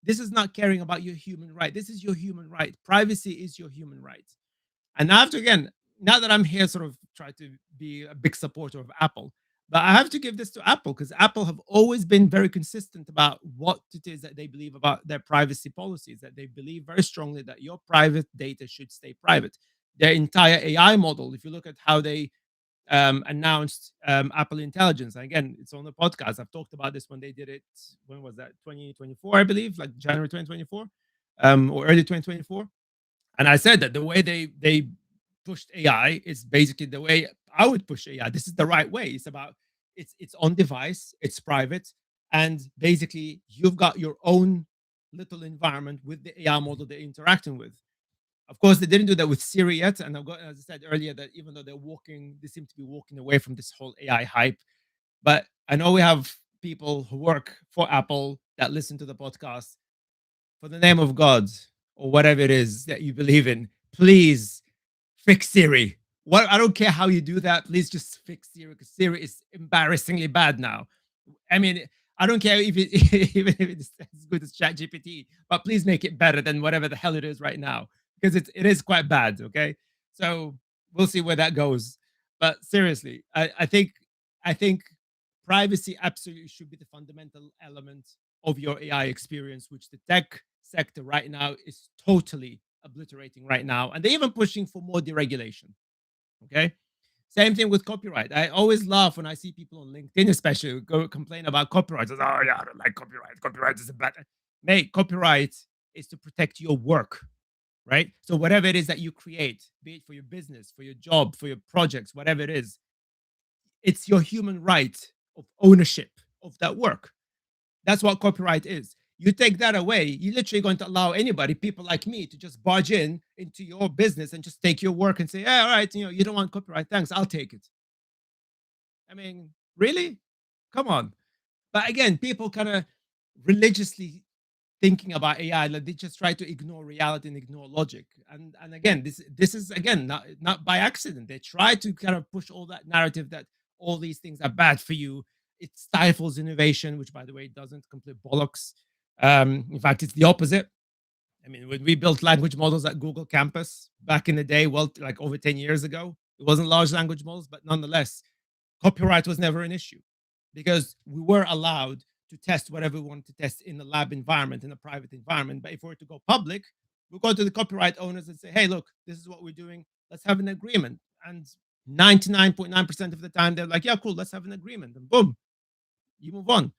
This is not caring about your human right. This is your human right. Privacy is your human right. And after again, now that I'm here, sort of try to be a big supporter of Apple, But I have to give this to Apple because Apple have always been very consistent about what it is that they believe about their privacy policies, that they believe very strongly that your private data should stay private. Their entire AI model, if you look at how they announced Apple Intelligence, and again, it's on the podcast. I've talked about this when they did it. When was that? 2024, I believe, like January 2024 or early 2024. And I said that the way they pushed AI is basically the way I would push AI. This is the right way. It's about it's on device, it's private, and basically you've got your own little environment with the AI model they're interacting with. Of course, they didn't do that with Siri yet, and I've got, as I said earlier, that even though they seem to be walking away from this whole AI hype. But I know we have people who work for Apple that listen to the podcast. For the name of God or whatever it is that you believe in, please fix Siri. What I don't care how you do that. Please just fix Siri because Siri is embarrassingly bad now. I mean, I don't care if even if it's as good as ChatGPT, but please make it better than whatever the hell it is right now because it is quite bad. Okay, so we'll see where that goes. But seriously, I think privacy absolutely should be the fundamental element of your AI experience, which the tech sector right now is totally obliterating right now, and they're even pushing for more deregulation. Okay. Same thing with copyright. I always laugh when I see people on LinkedIn, especially go complain about copyright. Says, oh yeah, I don't like copyright. Copyright is a bad. Mate, copyright is to protect your work, right? So whatever it is that you create, be it for your business, for your job, for your projects, whatever it is, it's your human right of ownership of that work. That's what copyright is. You take that away, you're literally going to allow anybody, people like me, to just barge in into your business and just take your work and say, yeah, all right, you don't want copyright, thanks, I'll take it. I mean, really? Come on. But again, people kind of religiously thinking about AI, like they just try to ignore reality and ignore logic. And again, this is again not by accident. They try to kind of push all that narrative that all these things are bad for you. It stifles innovation, which by the way doesn't, complete bollocks. In fact, it's the opposite. I mean, when we built language models at Google Campus back in the day, well, like over 10 years ago, it wasn't large language models, but nonetheless, copyright was never an issue because we were allowed to test whatever we wanted to test in a lab environment, in a private environment. But if we were to go public, we go to the copyright owners and say, hey, look, this is what we're doing. Let's have an agreement. And 99.9% of the time, they're like, yeah, cool, let's have an agreement. And boom, you move on.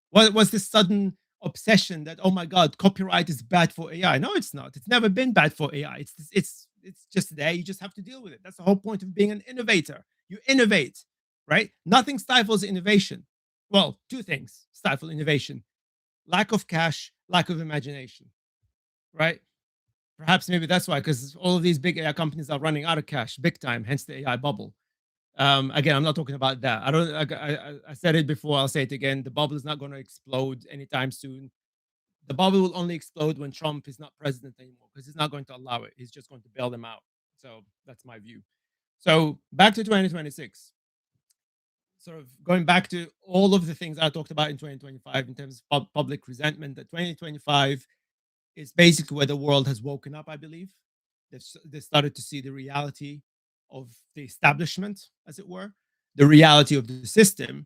What was this sudden obsession that, oh my God, copyright is bad for AI? No, it's not. It's never been bad for AI. It's just there. You just have to deal with it. That's the whole point of being an innovator. You innovate, right? Nothing stifles innovation. Well, two things stifle innovation: lack of cash, lack of imagination, right? Perhaps maybe that's why, because all of these big AI companies are running out of cash, big time. Hence the AI bubble. Again, I'm not talking about that. I don't. I said it before. I'll say it again. The bubble is not going to explode anytime soon. The bubble will only explode when Trump is not president anymore, because he's not going to allow it. He's just going to bail them out. So that's my view. So back to 2026. Sort of going back to all of the things I talked about in 2025 in terms of public resentment. That 2025 is basically where the world has woken up. I believe they started to see the reality of the establishment, as it were, the reality of the system.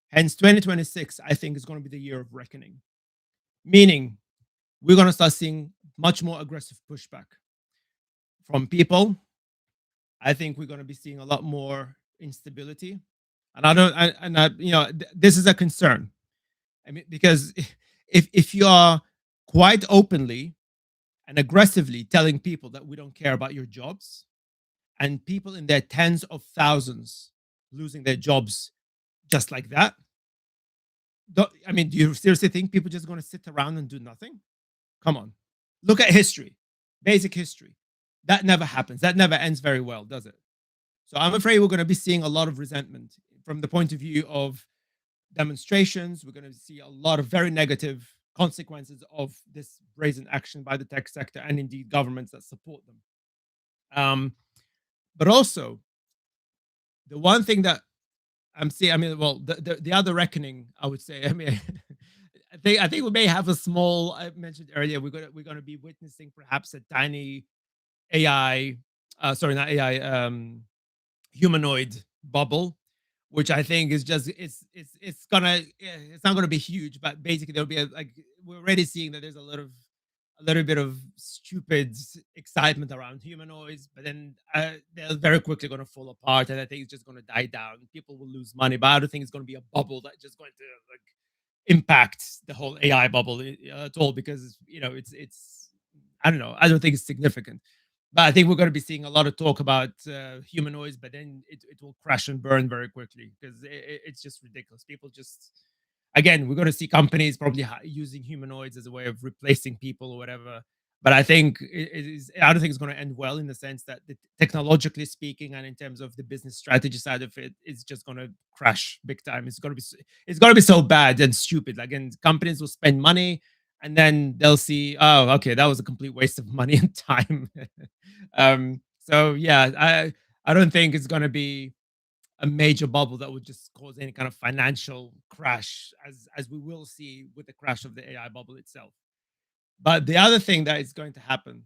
Hence, 2026, I think, is going to be the year of reckoning, meaning we're going to start seeing much more aggressive pushback from people. I think we're going to be seeing a lot more instability. And I don't, and I, this is a concern. I mean, because if you are quite openly and aggressively telling people that we don't care about your jobs, and people in their tens of thousands losing their jobs just like that. I mean, do you seriously think people just going to sit around and do nothing? Come on. Look at history, basic history. That never happens. That never ends very well, does it? So I'm afraid we're going to be seeing a lot of resentment from the point of view of demonstrations. We're going to see a lot of very negative consequences of this brazen action by the tech sector and indeed governments that support them. But also, the one thing that I'm seeing, I mean, well, the other reckoning, I would say, I mean, I think we may have a small. I mentioned earlier, we're gonna be witnessing perhaps a tiny AI, sorry, not AI, humanoid bubble, which I think is just it's gonna it's not gonna be huge, but basically there'll be like we're already seeing that there's a little bit of stupid excitement around humanoids, but then they're very quickly going to fall apart, and I think it's just going to die down. People will lose money, but I don't think it's going to be a bubble that's just going to like impact the whole AI bubble at all because it's I don't know. I don't think it's significant. But I think we're going to be seeing a lot of talk about humanoids, but then it will crash and burn very quickly because it's just ridiculous. People just, again, we're going to see companies probably using humanoids as a way of replacing people or whatever. But I think it is. I don't think it's going to end well in the sense that technologically speaking, and in terms of the business strategy side of it, it's just going to crash big time. It's going to be. It's going to be so bad and stupid. Like, and companies will spend money, and then they'll see, oh, okay, that was a complete waste of money and time. So yeah, I don't think it's going to be a major bubble that would just cause any kind of financial crash, as we will see with the crash of the AI bubble itself. But the other thing that is going to happen,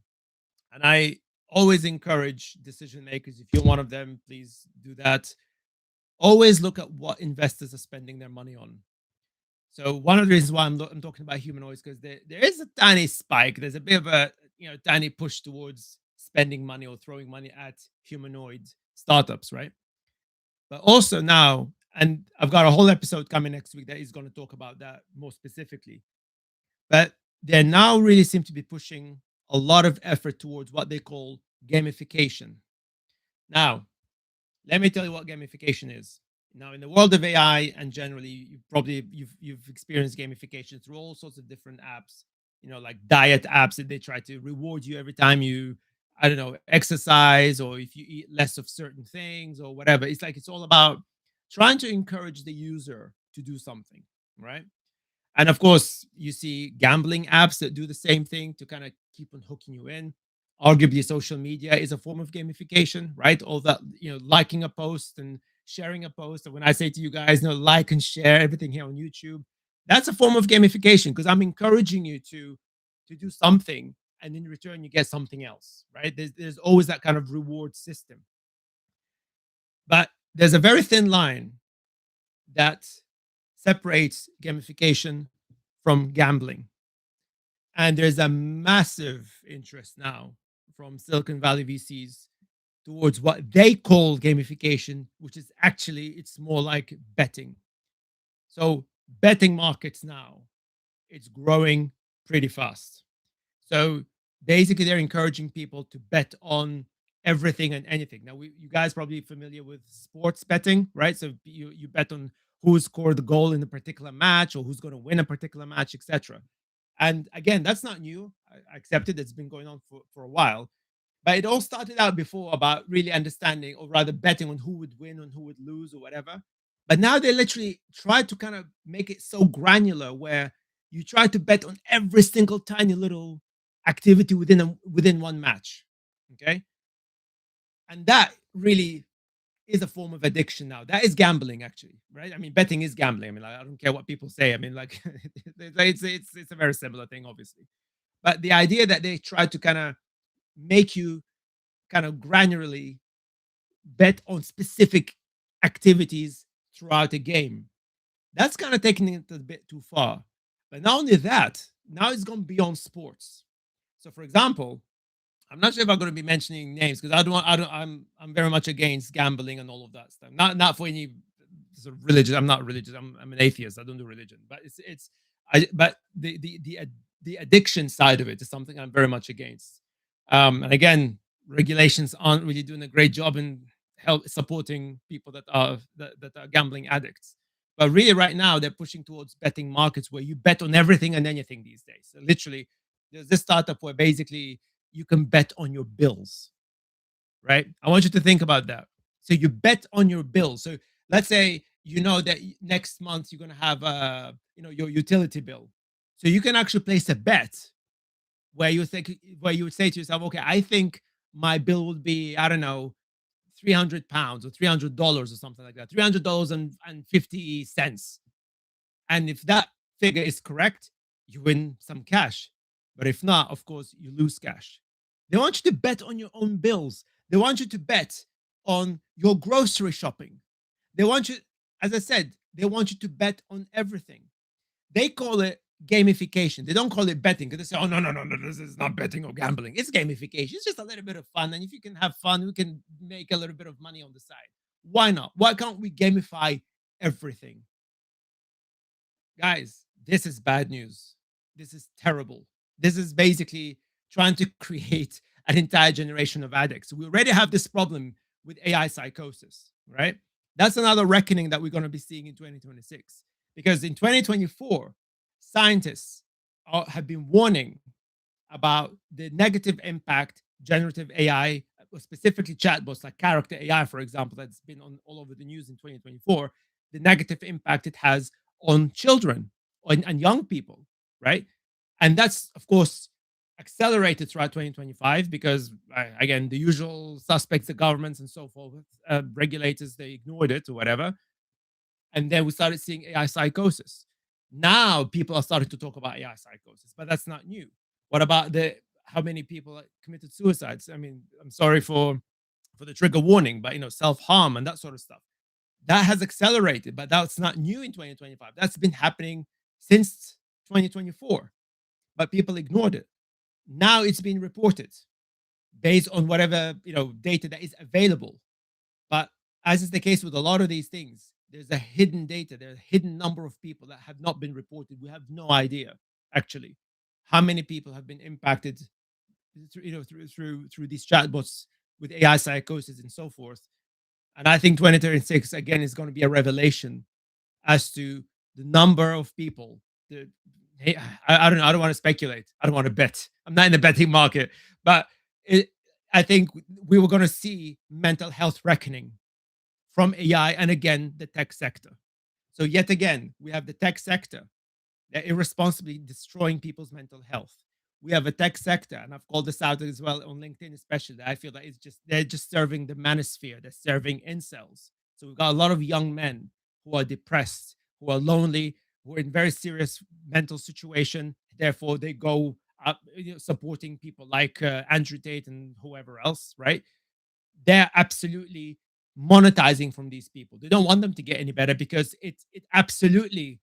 and I always encourage decision makers, if you're one of them, please do that. Always look at what investors are spending their money on. So one of the reasons why I'm talking about humanoids because there is a tiny spike. There's a bit of a tiny push towards spending money or throwing money at humanoid startups, right? But also now, and I've got a whole episode coming next week that is going to talk about that more specifically. But they now really seem to be pushing a lot of effort towards what they call gamification. Now, let me tell you what gamification is. Now, in the world of AI and generally, you've experienced gamification through all sorts of different apps. Like diet apps that they try to reward you every time you, I don't know, exercise or if you eat less of certain things or whatever. It's like it's all about trying to encourage the user to do something, right? And of course, you see gambling apps that do the same thing to kind of keep on hooking you in. Arguably, social media is a form of gamification, right? All that, liking a post and sharing a post. And when I say to you guys, like and share everything here on YouTube, that's a form of gamification because I'm encouraging you to do something, and in return, you get something else, right? There's always that kind of reward system. But there's a very thin line that separates gamification from gambling. And there's a massive interest now from Silicon Valley VCs towards what they call gamification, which is actually, it's more like betting. So betting markets now, it's growing pretty fast. So basically they're encouraging people to bet on everything and anything. Now, you guys probably familiar with sports betting, right? So you bet on who scored the goal in a particular match or who's going to win a particular match, etc. And again, that's not new. I accept it. It's been going on for a while. But it all started out before about really understanding, or rather betting on who would win and who would lose or whatever. But now they literally try to kind of make it so granular where you try to bet on every single tiny little activity within one match. Okay. And that really is a form of addiction now. That is gambling, actually, right? I mean, betting is gambling. I mean, like, I don't care what people say. I mean, like, it's a very similar thing, obviously. But the idea that they try to kind of make you kind of granularly bet on specific activities throughout a game, that's kind of taking it a bit too far. But not only that, now it's gone beyond sports. So, for example, I'm not sure if I'm going to be mentioning names because I'm very much against gambling and all of that stuff. Not for any sort of religion. I'm not religious. I'm an atheist. I don't do religion. But but the addiction side of it is something I'm very much against. And again, regulations aren't really doing a great job in help supporting people that are gambling addicts. But really, right now, they're pushing towards betting markets where you bet on everything and anything these days. So literally, there's this startup where basically you can bet on your bills, right? I want you to think about that. So you bet on your bills. So let's say you know that next month you're going to have your utility bill. So you can actually place a bet where you would say to yourself, okay, I think my bill would be, I don't know, £300 or $300 or something like that, $300.50. And if that figure is correct, you win some cash. But if not, of course, you lose cash. They want you to bet on your own bills. They want you to bet on your grocery shopping. They want you as I said, they want you to bet on everything. They call it gamification. They don't call it betting because they say, "Oh no, no, no, no, this is not betting or gambling. It's gamification. It's just a little bit of fun, and if you can have fun, we can make a little bit of money on the side. Why not? Why can't we gamify everything, guys? This is bad news. This is terrible. This is basically trying to create an entire generation of addicts. We already have this problem with AI psychosis, right? That's another reckoning that we're going to be seeing in 2026. Because in 2024, scientists have been warning about the negative impact generative AI, specifically chatbots like character AI, for example, that's been on all over the news in 2024, the negative impact it has on children and young people, right? And that's, of course, accelerated throughout 2025 because, again, the usual suspects, the governments and so forth, regulators, they ignored it or whatever. And then we started seeing AI psychosis. Now people are starting to talk about AI psychosis, but that's not new. What about the how many people committed suicides? I mean, I'm sorry for the trigger warning, but self harm and that sort of stuff. That has accelerated, but that's not new in 2025. That's been happening since 2024, but people ignored it. Now it's being reported based on whatever data that is available. But as is the case with a lot of these things, there's a hidden data, there's a hidden number of people that have not been reported. We have no idea actually how many people have been impacted through these chatbots with AI psychosis and so forth. And I think 2036 again is going to be a revelation as to the number of people. Hey, I don't know. I don't want to speculate. I don't want to bet. I'm not in the betting market, but I think we were going to see mental health reckoning from AI and again the tech sector. So yet again, we have the tech sector that irresponsibly destroying people's mental health. We have a tech sector, and I've called this out as well on LinkedIn, especially. That I feel that they're just serving the manosphere. They're serving incels. So we've got a lot of young men who are depressed, who are lonely, who are in very serious mental situation. Therefore, they go up supporting people like Andrew Tate and whoever else, right? They're absolutely monetizing from these people. They don't want them to get any better because it absolutely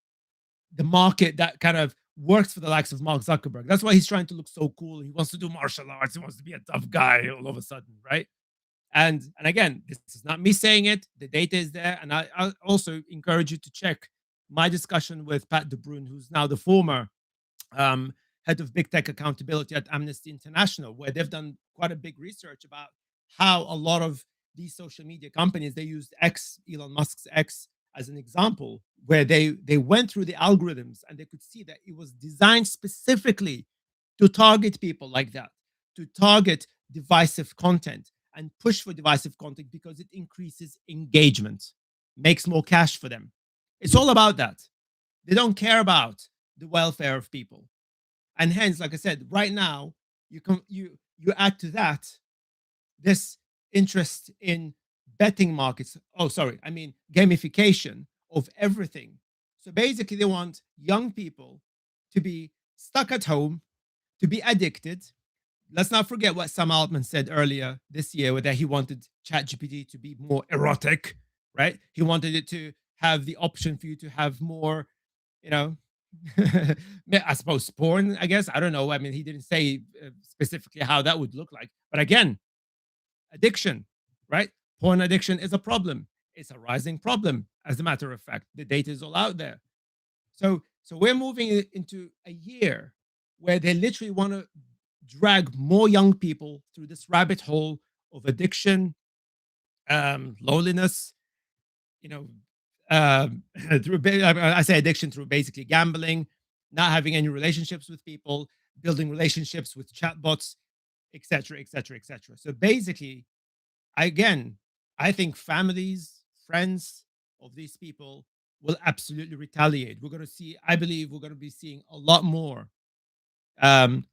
the market that kind of works for the likes of Mark Zuckerberg. That's why he's trying to look so cool. He wants to do martial arts. He wants to be a tough guy all of a sudden, right? And again, this is not me saying it. The data is there, and I also encourage you to check my discussion with Pat DeBrun, who's now the former um, head of big tech accountability at Amnesty International, where they've done quite a big research about how a lot of these social media companies they used X, Elon Musk's X, as an example, where they went through the algorithms and they could see that it was designed specifically to target people like that, to target divisive content and push for divisive content because it increases engagement, makes more cash for them. It's all about that. They don't care about the welfare of people. And hence, like I said, right now, you add to that this interest in betting markets. Oh, sorry, I mean gamification of everything. So basically, they want young people to be stuck at home, to be addicted. Let's not forget what Sam Altman said earlier this year, that he wanted ChatGPT to be more erotic, right? He wanted it to have the option for you to have more, you know, I suppose porn, I guess. I don't know. I mean, he didn't say specifically how that would look like. But again, addiction, right? Porn addiction is a problem. It's a rising problem, as a matter of fact. The data is all out there. So we're moving into a year where they literally want to drag more young people through this rabbit hole of addiction, loneliness, you know, through I say addiction through basically gambling, not having any relationships with people, building relationships with chatbots, etc., etc., etc. So basically, again, I think families, friends of these people will absolutely retaliate. We're going to see, I believe, we're going to be seeing a lot more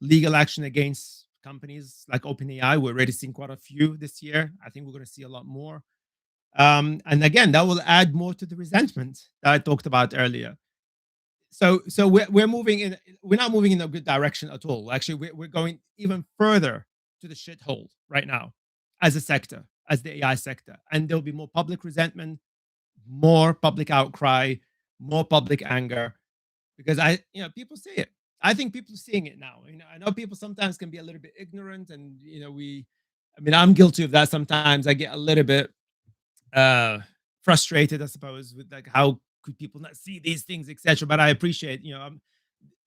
legal action against companies like OpenAI. We're already seeing quite a few this year. I think we're going to see a lot more. And again, that will add more to the resentment that I talked about earlier. So we're moving in. We're not moving in a good direction at all. Actually, we're going even further to the shithole right now, as a sector, as the AI sector, and there'll be more public resentment. more public outcry, more public anger, because people see it. I think people are seeing it now. I know people sometimes can be a little bit ignorant, and I'm guilty of that sometimes. I get a little bit uh frustrated, I suppose, with like how could people not see these things, etc. But I appreciate,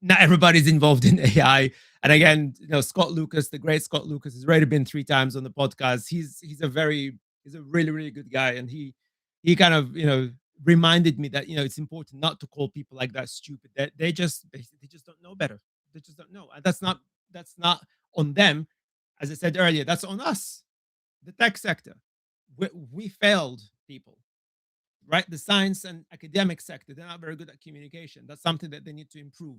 not everybody's involved in AI. And again, Scott Lucas, the great Scott Lucas, has already been 3 times on the podcast. He's a really, really good guy. And he kind of, reminded me that, it's important not to call people like that stupid. That they just don't know better. They just don't know. And that's not on them. As I said earlier, that's on us, the tech sector. We failed people, right? The science and academic sector, they're not very good at communication. That's something that they need to improve.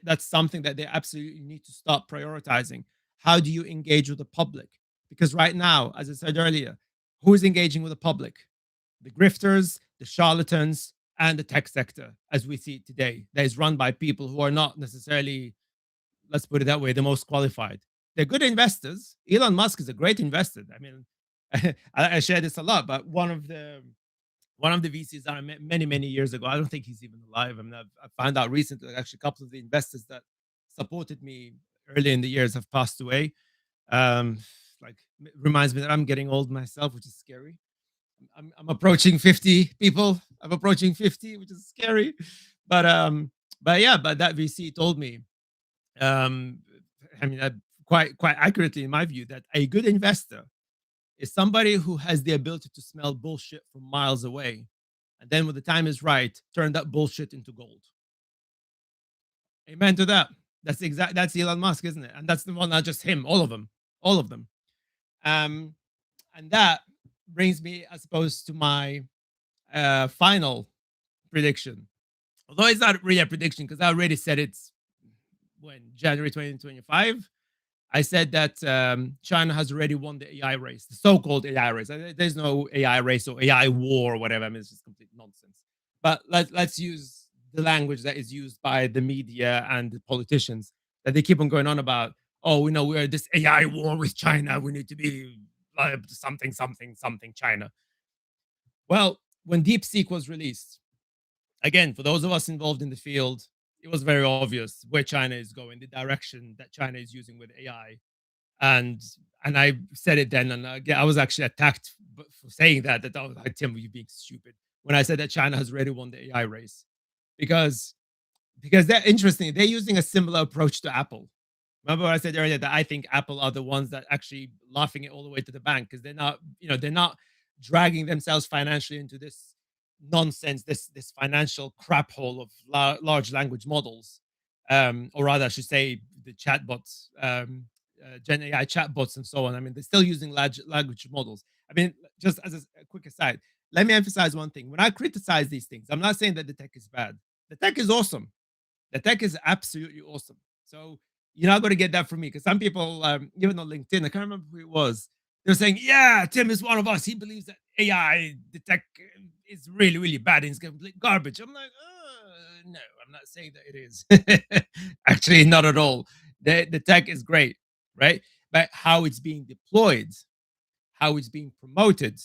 That's something that they absolutely need to start prioritizing. How do you engage with the public? Because right now, as I said earlier, who's engaging with the public? The grifters, the charlatans, and the tech sector, as we see it today, that is run by people who are not necessarily, let's put it that way, the most qualified. They're good investors. Elon Musk is a great investor. I mean, I share this a lot, but one of the VCs that I met many, many years ago, I don't think he's even alive. I mean, I found out recently, like, actually, a couple of the investors that supported me early in the years have passed away. Um, like, reminds me that I'm getting old myself, which is scary. I'm approaching 50 people. I'm approaching 50, which is scary. But yeah, but that VC told me, um, I mean, quite accurately in my view, that a good investor is somebody who has the ability to smell bullshit from miles away, and then when the time is right, turn that bullshit into gold. Amen to that. That's Elon Musk, isn't it? And that's the one, not just him, all of them, all of them. Um, and that brings me, I suppose, to my final prediction. Although it's not really a prediction because I already said it's when January 2025. I said that China has already won the AI race, the so-called AI race. There's no AI race or AI war or whatever. I mean, it's just complete nonsense. But let's use the language that is used by the media and the politicians, that they keep on going on about. Oh, we know we're this AI war with China. We need to be something, something, something China. Well, when DeepSeek was released, again, for those of us involved in the field, it was very obvious where China is going, the direction that China is using with AI. And I said it then, and again, I was actually attacked for saying that. That I was like, Tim, you being stupid. When I said that China has already won the AI race, because they're interesting. They're using a similar approach to Apple. Remember what I said earlier, that I think Apple are the ones that actually laughing it all the way to the bank, because they're not dragging themselves financially into this nonsense, this financial crap hole of large language models, or rather, I should say, the chatbots, Gen AI chatbots, and so on. I mean, they're still using large language models. I mean, just as a quick aside, let me emphasize one thing. When I criticize these things, I'm not saying that the tech is bad. The tech is awesome. The tech is absolutely awesome. So you're not going to get that from me, because some people, even on LinkedIn, I can't remember who it was, they're saying, "Yeah, Tim is one of us. He believes that AI, the tech, is really, really bad and it's complete garbage." I'm like, no, I'm not saying that it is. Actually, not at all. The tech is great, right? But how it's being deployed, how it's being promoted,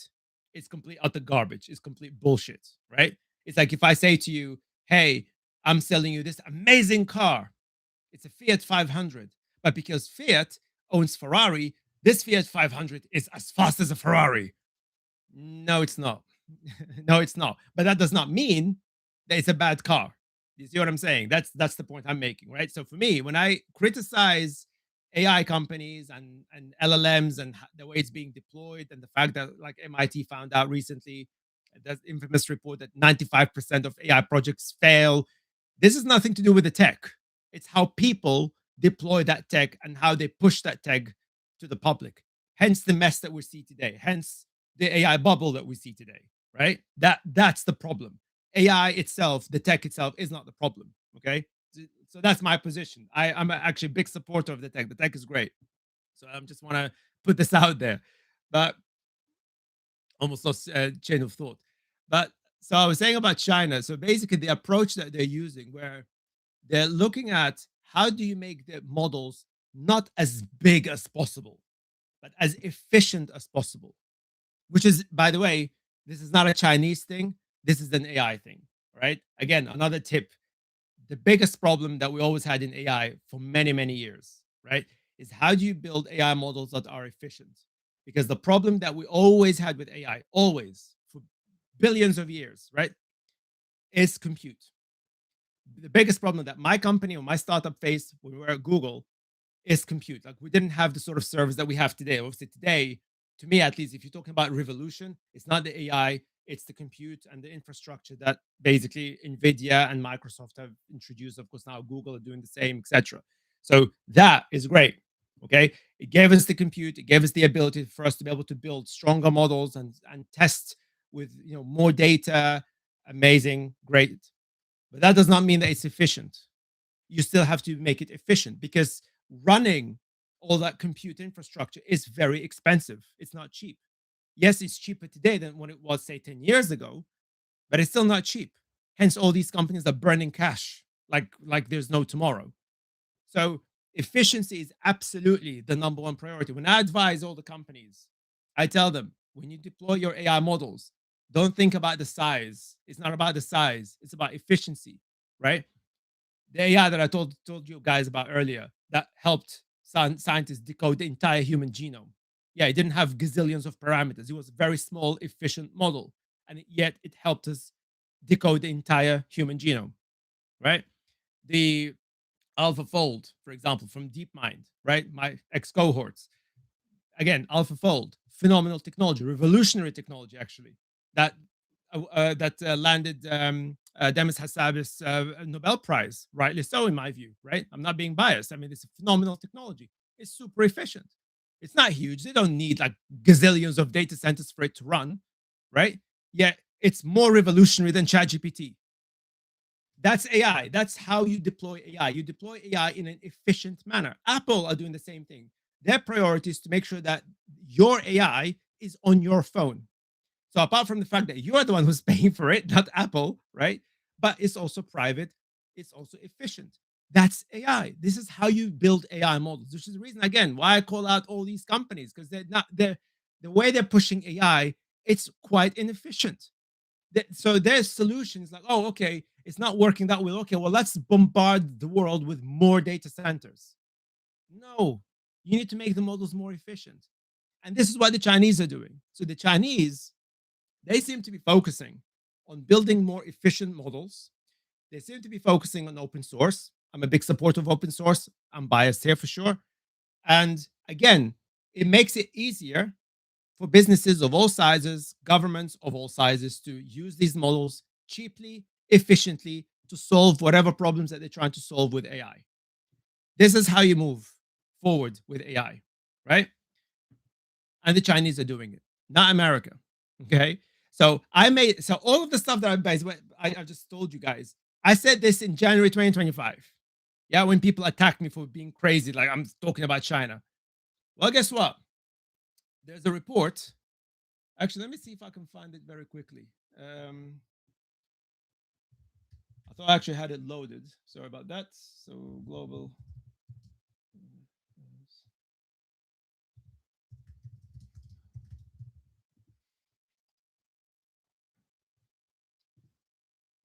it's complete utter garbage. It's complete bullshit, right? It's like if I say to you, "Hey, I'm selling you this amazing car. It's a Fiat 500, but because Fiat owns Ferrari, this Fiat 500 is as fast as a Ferrari." No, it's not. No, it's not. But that does not mean that it's a bad car. You see what I'm saying? That's the point I'm making, right? So for me, when I criticize AI companies and LLMs and the way it's being deployed, and the fact that, like, MIT found out recently, that infamous report that 95% of AI projects fail, this is nothing to do with the tech. It's how people deploy that tech and how they push that tech to the public. Hence the mess that we see today. Hence the AI bubble that we see today, right? That's the problem. AI itself, the tech itself, is not the problem. Okay, so that's my position. I'm actually a big supporter of the tech. The tech is great. So I just want to put this out there. But almost lost chain of thought. But so I was saying about China. So basically, the approach that they're using, where they're looking at how do you make the models not as big as possible, but as efficient as possible. Which is, by the way, this is not a Chinese thing. this is an AI thing, right? Again, another tip. The biggest problem that we always had in AI for many, many years, right, is how do you build AI models that are efficient? Because the problem that we always had with AI, always for billions of years, right, is compute. The biggest problem that my company or my startup faced when we were at Google is compute. Like we didn't have the sort of service that we have today. Obviously, today, to me at least, if you're talking about revolution, it's not the AI, it's the compute and the infrastructure that basically Nvidia and Microsoft have introduced. Of course, now Google are doing the same, etc. So that is great. Okay, it gave us the compute, it gave us the ability for us to be able to build stronger models and test with more data. Amazing, great. But that does not mean that it's efficient. You still have to make it efficient because running all that compute infrastructure is very expensive. It's not cheap. Yes, it's cheaper today than when it was, say, 10 years ago, but it's still not cheap. Hence, all these companies are burning cash like there's no tomorrow. So efficiency is absolutely the number one priority. When I advise all the companies, I tell them when you deploy your AI models, don't think about the size. It's not about the size, it's about efficiency, right? The AI that I told you guys about earlier that helped scientists decode the entire human genome. Yeah, it didn't have gazillions of parameters. It was a very small, efficient model, and yet it helped us decode the entire human genome, right? The AlphaFold, for example, from DeepMind, right? My ex cohorts. Again, AlphaFold, phenomenal technology, revolutionary technology, actually, that landed Demis Hassabis Nobel Prize, rightly so, in my view, right? I'm not being biased. I mean, it's a phenomenal technology. It's super efficient. It's not huge. They don't need like gazillions of data centers for it to run, right? Yet it's more revolutionary than ChatGPT. That's AI. That's how you deploy AI. You deploy AI in an efficient manner. Apple are doing the same thing. Their priority is to make sure that your AI is on your phone. So apart from the fact that you're the one who's paying for it, not Apple, right? But it's also private, it's also efficient. That's AI. This is how you build AI models, which is the reason, again, why I call out all these companies, because they're the way they're pushing AI, it's quite inefficient. So their solution is like, oh, okay, it's not working that well. Okay, well, let's bombard the world with more data centers. No, you need to make the models more efficient. And this is what the Chinese are doing. So the Chinese, they seem to be focusing on building more efficient models. They seem to be focusing on open source. I'm a big supporter of open source. I'm biased here for sure. And again, it makes it easier for businesses of all sizes, governments of all sizes to use these models cheaply, efficiently to solve whatever problems that they're trying to solve with AI. This is how you move forward with AI, right? And the Chinese are doing it, not America. Okay. So all of the stuff that I just told you guys, I said this in January 2025. Yeah, when people attacked me for being crazy, like I'm talking about China. Well, guess what? There's a report. Actually, let me see if I can find it very quickly. I thought I actually had it loaded. Sorry about that. So global.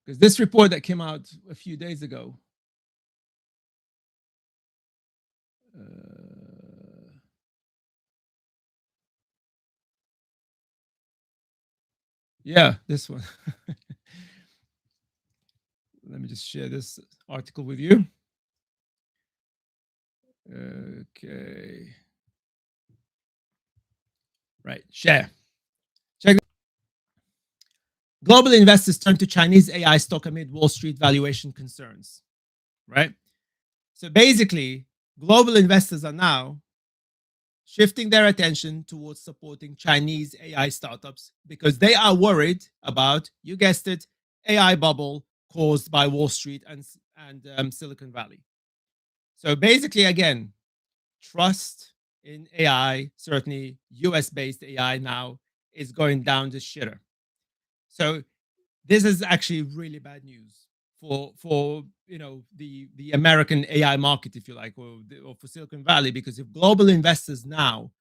Because this report that came out a few days ago. Yeah, this one. Let me just share this article with you. Okay. Right, share. Check. Global investors turn to Chinese AI stock amid Wall Street valuation concerns. Right? So basically, global investors are now shifting their attention towards supporting Chinese AI startups because they are worried about, you guessed it, AI bubble caused by Wall Street and Silicon Valley. So basically, again, trust in AI, certainly US-based AI now, is going down the shitter. So this is actually really bad news for the American AI market, if you like, or for Silicon Valley, because if global investors now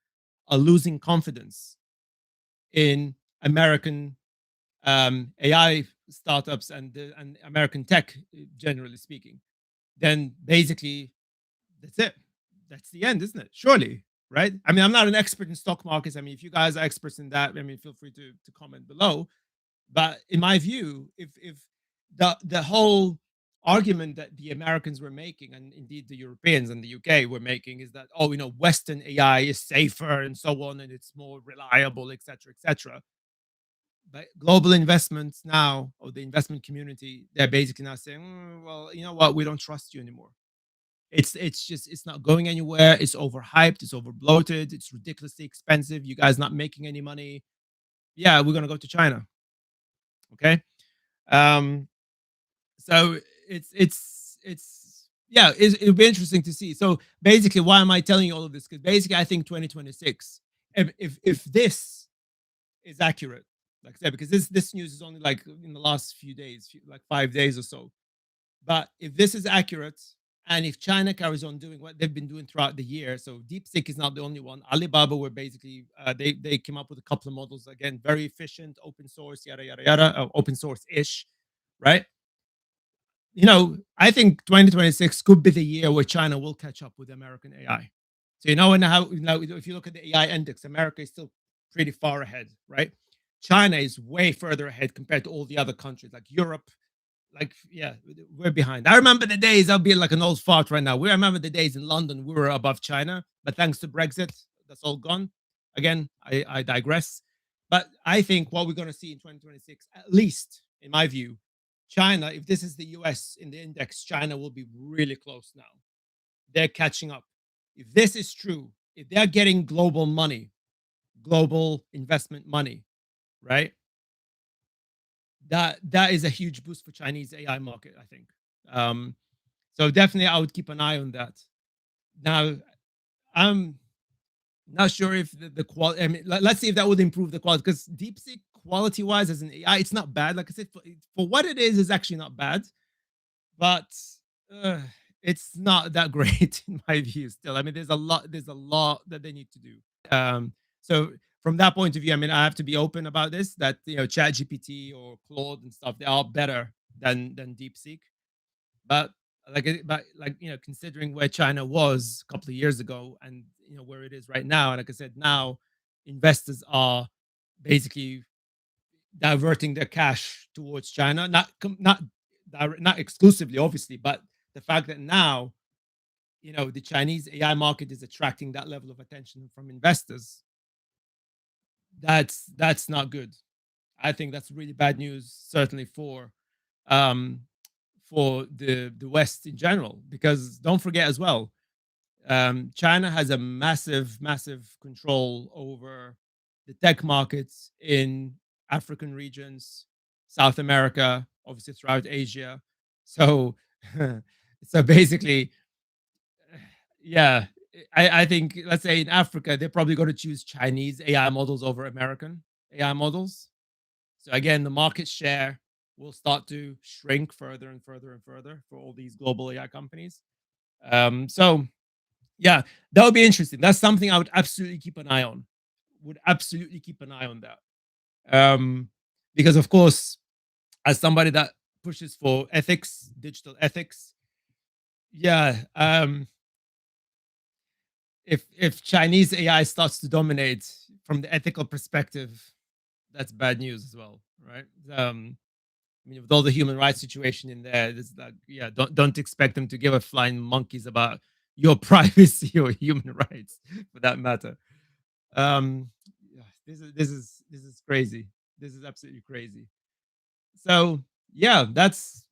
are losing confidence in American AI startups and American tech, generally speaking, then basically that's it. That's the end, isn't it? Surely, right? I mean, I'm not an expert in stock markets. I mean, if you guys are experts in that, I mean, feel free to comment below. But in my view, if the whole argument that the Americans were making, and indeed the Europeans and the UK were making, is that, oh, Western AI is safer and so on, and it's more reliable, etc., etc. But global investments now, or the investment community, they're basically now saying, well, you know what, we don't trust you anymore. It's not going anywhere. It's overhyped. It's over bloated. It's ridiculously expensive. You guys not making any money. Yeah, we're gonna go to China. Okay. Um, so it's yeah, it'll be interesting to see. So basically, why am I telling you all of this? Because basically, I think 2026, if this is accurate, like I said, because this news is only like in the last few days, like 5 days or so. But if this is accurate, and if China carries on doing what they've been doing throughout the year, so DeepSeek is not the only one. Alibaba were basically they came up with a couple of models, again, very efficient, open source, yada yada yada, open source ish, right? I think 2026 could be the year where China will catch up with American AI. So and how if you look at the AI index, America is still pretty far ahead, right? China is way further ahead compared to all the other countries like Europe. Like, yeah, we're behind. I remember the days, I'll be like an old fart right now. We remember the days in London we were above China, but thanks to Brexit, that's all gone. Again, I digress. But I think what we're going to see in 2026, at least in my view, China, if this is the US in the index, China will be really close now. They're catching up. If this is true, if they're getting global money, global investment money, right? That is a huge boost for Chinese AI market, I think. Um, so definitely, I would keep an eye on that. Now, I'm not sure if the quality. I mean, let's see if that would improve the quality. Because DeepSeek, quality-wise, as an AI, it's not bad. Like I said, for what it is actually not bad. But uh, it's not that great in my view. Still, I mean, there's a lot that they need to do. So from that point of view, I mean, I have to be open about this. That Chat GPT or Claude and stuff, they are better than DeepSeek. But considering where China was a couple of years ago, and where it is right now, and like I said, now investors are basically diverting their cash towards China, not exclusively, obviously, but the fact that now the Chinese AI market is attracting that level of attention from investors. That's not good. I think that's really bad news, certainly um, for the West in general. Because don't forget as well, China has a massive control over the tech markets in African regions, South America, obviously throughout Asia. So, so basically, yeah, I think, let's say in Africa, they're probably going to choose Chinese AI models over American AI models. So again, the market share will start to shrink further and further and further for all these global AI companies. So yeah, that would be interesting. That's something I would absolutely keep an eye on. Would absolutely keep an eye on that. Because of course, as somebody that pushes for ethics, digital ethics, yeah, if Chinese AI starts to dominate from the ethical perspective, that's bad news as well, right? I mean, with all the human rights situation in there, it's like, yeah, don't expect them to give a flying monkeys about your privacy or human rights, for that matter. Yeah, this is crazy. This is absolutely crazy. So yeah, that's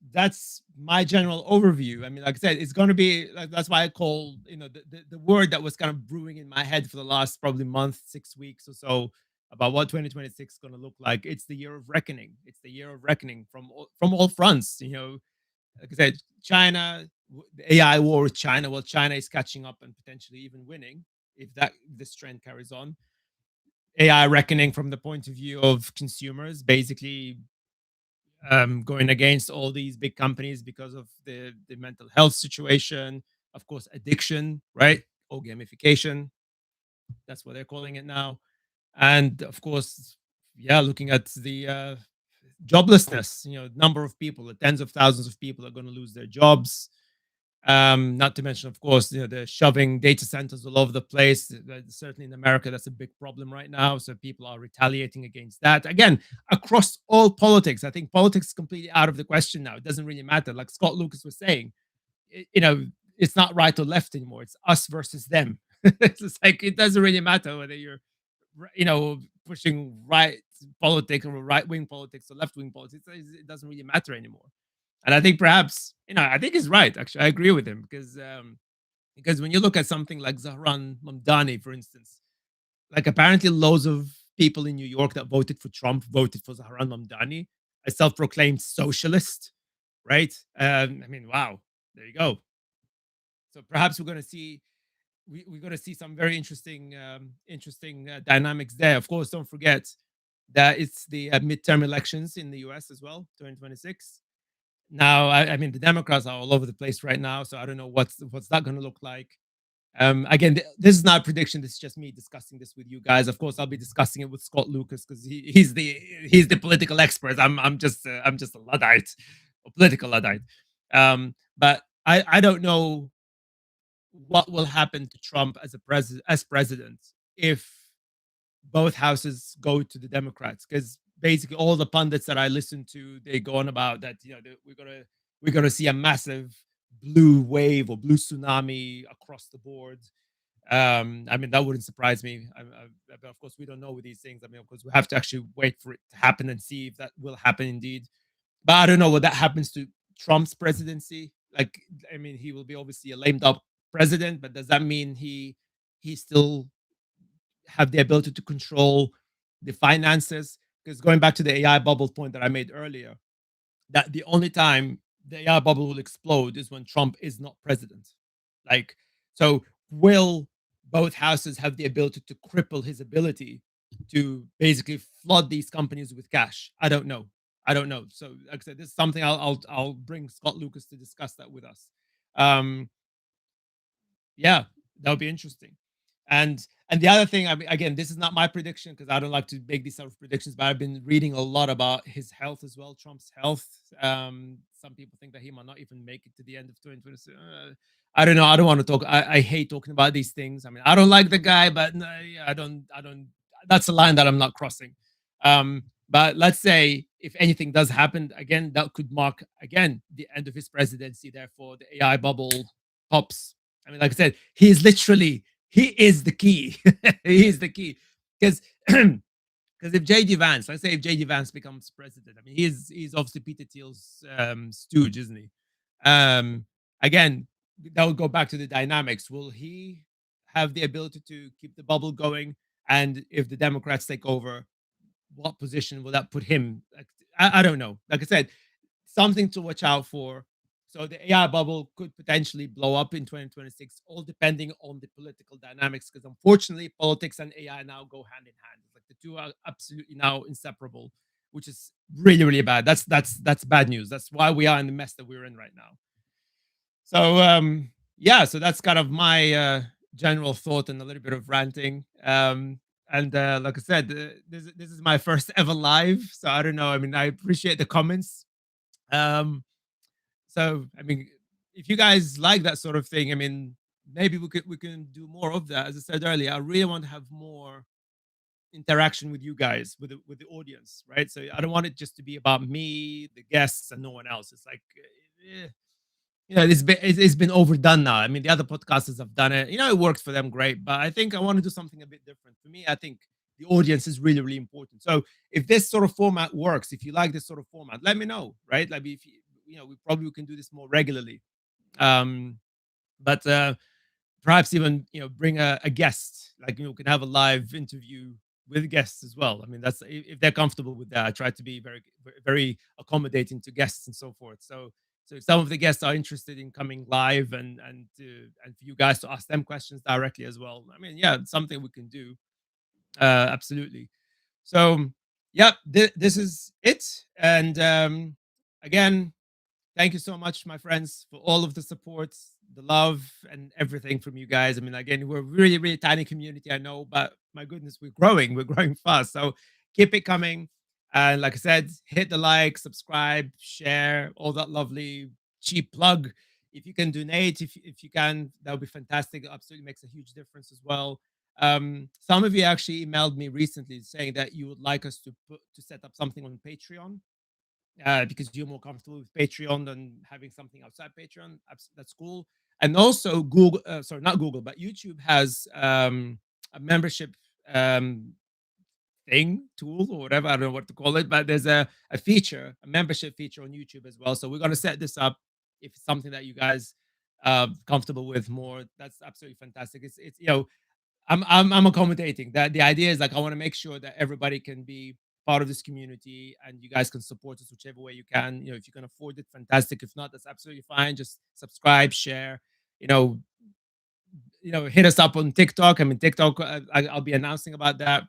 my general overview. I mean, like I said, it's going to be like, that's why I call the word that was kind of brewing in my head for the last probably month, 6 weeks or so, about what 2026 is going to look like. It's the year of reckoning. It's the year of reckoning from all fronts. Like I said, China, the AI war with China. Well, China is catching up and potentially even winning if this trend carries on. AI reckoning from the point of view of consumers, basically going against all these big companies because of the mental health situation, of course, addiction, right? Or gamification. That's what they're calling it now. And of course, yeah, looking at joblessness, number of people, the tens of thousands of people are going to lose their jobs. Not to mention, of course, the shoving data centers all over the place. Certainly in America, that's a big problem right now. So people are retaliating against that. Again, across all politics, I think politics is completely out of the question now. It doesn't really matter. Like Scott Lucas was saying, it's not right or left anymore. It's us versus them. It's just like it doesn't really matter whether you're, pushing right politics or right wing politics or left wing politics. It doesn't really matter anymore. And I think perhaps, I think he's right. Actually, I agree with him because when you look at something like Zahran Mamdani, for instance, like apparently loads of people in New York that voted for Trump voted for Zahran Mamdani, a self-proclaimed socialist, right? I mean, wow, there you go. So perhaps we're going to see some very interesting dynamics there. Of course, don't forget that it's the midterm elections in the U.S. as well, 2026. Now, I mean, the Democrats are all over the place right now, so I don't know what's that going to look like. Again, this is not a prediction. This is just me discussing this with you guys. Of course, I'll be discussing it with Scott Lucas because he's the political expert. I'm just a luddite, a political luddite. But I don't know what will happen to Trump as president if both houses go to the Democrats, because basically all the pundits that I listen to, they go on about that we're gonna see a massive blue wave or blue tsunami across the board. I mean, that wouldn't surprise me. But of course, we don't know with these things. I mean, of course, we have to actually wait for it to happen and see if that will happen indeed. But I don't know what that happens to Trump's presidency. Like, I mean, he will be obviously a lamed up president, but does that mean he still have the ability to control the finances? Because going back to the AI bubble point that I made earlier, that the only time the AI bubble will explode is when Trump is not president. Like, so will both houses have the ability to cripple his ability to basically flood these companies with cash? I don't know. I don't know. So, like I said, this is something I'll bring Scott Lucas to discuss that with us. Um, yeah, that would be interesting. And the other thing, I mean, again, this is not my prediction because I don't like to make these sort of predictions, but I've been reading a lot about his health as well, Trump's health. Some people think that he might not even make it to the end of 2026. I don't know. I don't want to talk. I hate talking about these things. I mean, I don't like the guy, but no, yeah, I don't. I don't. That's a line that I'm not crossing. But let's say if anything does happen again, that could mark again the end of his presidency. Therefore, the AI bubble pops. I mean, like I said, he is the key. He is the key because because if JD Vance, let's say if JD Vance becomes president, I mean, he's obviously Peter Thiel's stooge, isn't he? Again, that would go back to the dynamics. Will he have the ability to keep the bubble going? And if the Democrats take over, what position will that put him? Like, I don't know. Like I said, something to watch out for. So the AI bubble could potentially blow up in 2026, all depending on the political dynamics. Because unfortunately, politics and AI now go hand in hand. Like the two are absolutely now inseparable, which is really, really bad. That's bad news. That's why we are in the mess that we're in right now. So yeah, so that's kind of my general thought and a little bit of ranting. And like I said, this is my first ever live, so I don't know. I mean, I appreciate the comments. Um, so I mean, if you guys like that sort of thing, I mean, maybe we can do more of that. As I said earlier, I really want to have more interaction with you guys, with the audience, right? So I don't want it just to be about me, the guests, and no one else. It's like, it's been overdone now. I mean, the other podcasters have done it. It works for them, great. But I think I want to do something a bit different. For me, I think the audience is really, really important. So if this sort of format works, if you like this sort of format, let me know, right? Like if we probably can do this more regularly. But perhaps even bring a guest, like we can have a live interview with guests as well. I mean, that's if they're comfortable with that. I try to be very very accommodating to guests and so forth. So if some of the guests are interested in coming live and for you guys to ask them questions directly as well, I mean, yeah, it's something we can do. Absolutely. So yeah, this is it. And again, thank you so much, my friends, for all of the support, the love, and everything from you guys. I mean, again, we're a really, really tiny community, I know, but my goodness, we're growing. We're growing fast. So keep it coming. And like I said, hit the like, subscribe, share, all that lovely cheap plug. If you can donate, if you can, that would be fantastic. It absolutely makes a huge difference as well. Some of you actually emailed me recently saying that you would like us to set up something on Patreon, because you're more comfortable with Patreon than having something outside Patreon. That's cool. And also, Google, sorry, not Google, but YouTube has a membership um, thing, tool, or whatever. I don't know what to call it, but there's a feature, a membership feature on YouTube as well. So we're going to set this up if it's something that you guys comfortable with more. That's absolutely fantastic. It's I'm accommodating. That the idea is like I want to make sure that everybody can be part of this community and you guys can support us whichever way you can. If you can afford it, fantastic. If not, that's absolutely fine. Just subscribe, share, you know, hit us up on TikTok. I mean, TikTok, I'll be announcing about that.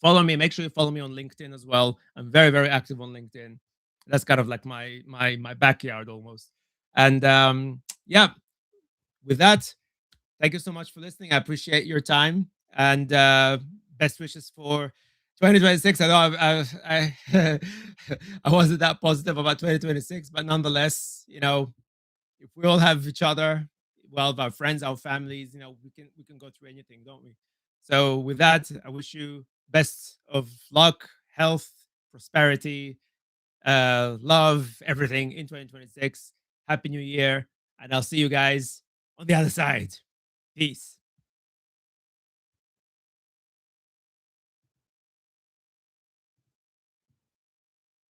Follow me. Make sure you follow me on LinkedIn as well. I'm very, very active on LinkedIn. That's kind of like my backyard almost. And yeah, with that, thank you so much for listening. I appreciate your time and best wishes for 2026. I know I wasn't that positive about 2026, but nonetheless, if we all have each other, well, our friends, our families, we can go through anything, don't we? So with that, I wish you best of luck, health, prosperity, love, everything in 2026. Happy New Year, and I'll see you guys on the other side. Peace.